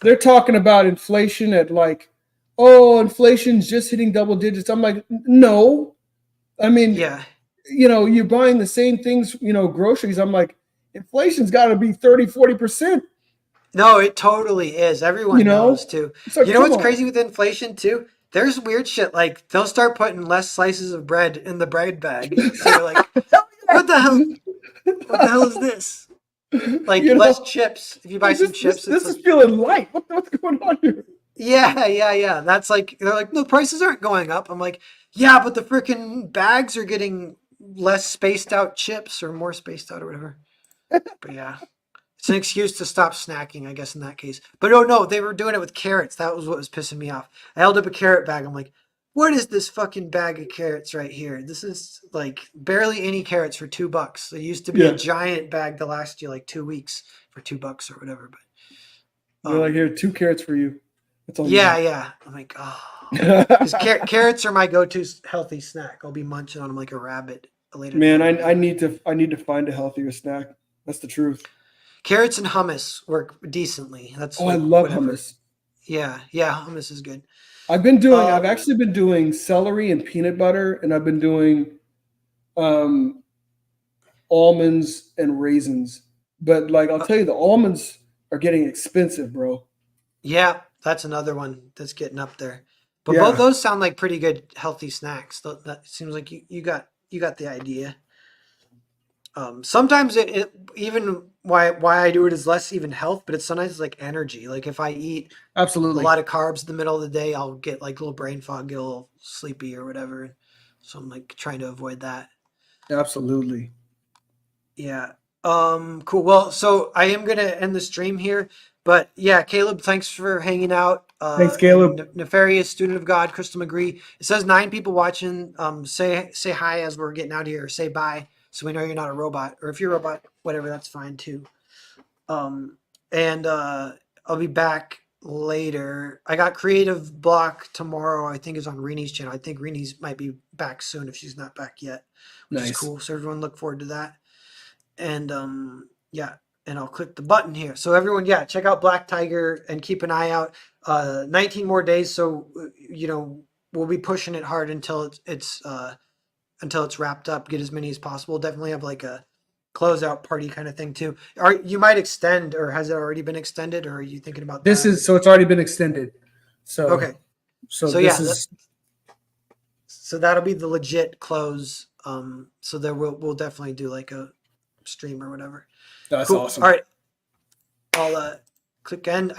they're talking about inflation at like, oh, inflation's just hitting double digits. I'm like, no. I mean, Yeah. you're buying the same things, groceries. I'm like, inflation's got to be 30, 40%. No, it totally is. Everyone knows too. It's like, You know come what's on. crazy with inflation too? There's weird shit like they'll start putting less slices of bread in the bread bag. So you're like, what the hell? What the hell is this? Like You less know, chips. If you buy like some this chips, it's this is like, feeling light. What's going on here? yeah. That's like they're like, no, prices aren't going up. I'm like, yeah, but the freaking bags are getting less spaced out chips or more spaced out or whatever. But yeah. It's an excuse to stop snacking, I guess, in that case. But oh no, they were doing it with carrots. That was what was pissing me off. I held up a carrot bag. I'm like, what is this fucking bag of carrots right here? This is like barely any carrots for $2. It used to be a Yeah. giant bag to last you like 2 weeks for $2 or whatever. But They're like, here, 2 carrots for you. That's all you yeah. I'm like, oh, because need. carrots are my go-to healthy snack. I'll be munching on them like a rabbit later Man, tonight. I need to find a healthier snack. That's the truth. Carrots and hummus work decently. That's Oh, I like love whatever. hummus. Yeah, hummus is good. I've Um, actually been doing celery and peanut butter, and I've been doing um, almonds and raisins. But like, I'll uh, tell you, the almonds are getting expensive, bro. yeah, that's another one that's getting up there. But both Yeah, those sound like pretty good healthy snacks. That seems like you got the idea. Sometimes it even why I do it is less even health, but it's sometimes like energy. Like if I eat a absolutely, lot of carbs in the middle of the day, I'll get like a little brain fog, get a little sleepy or whatever. So I'm like trying to avoid that. absolutely. Yeah. Cool. Well, so I am gonna end the stream here, but yeah, Caleb, thanks for hanging out. Thanks, And Caleb. nefarious student of God, Crystal McGree. It says 9 people watching. Say hi as we're getting out of here. Or say bye, so we know you're not a robot. Or if you're a robot, whatever, that's fine too. And I'll be back later. I got creative block tomorrow. I think is on Reni's channel. I think Reni's might be back soon if she's not back yet, which is Nice. cool. So everyone look forward to that. And yeah, and I'll click the button here. So everyone, yeah, check out Black Tiger and keep an eye out. 19 more days, so we'll be pushing it hard until it's wrapped up. Get as many as possible. Definitely have like a closeout party kind of thing too. Are you might extend, or has it already been extended, or are you thinking about This that? is so it's already been extended. So Okay, so so this yeah, is so that'll be the legit close. So there we'll definitely do like a stream or whatever. that's Cool. awesome. All right. I'll click end.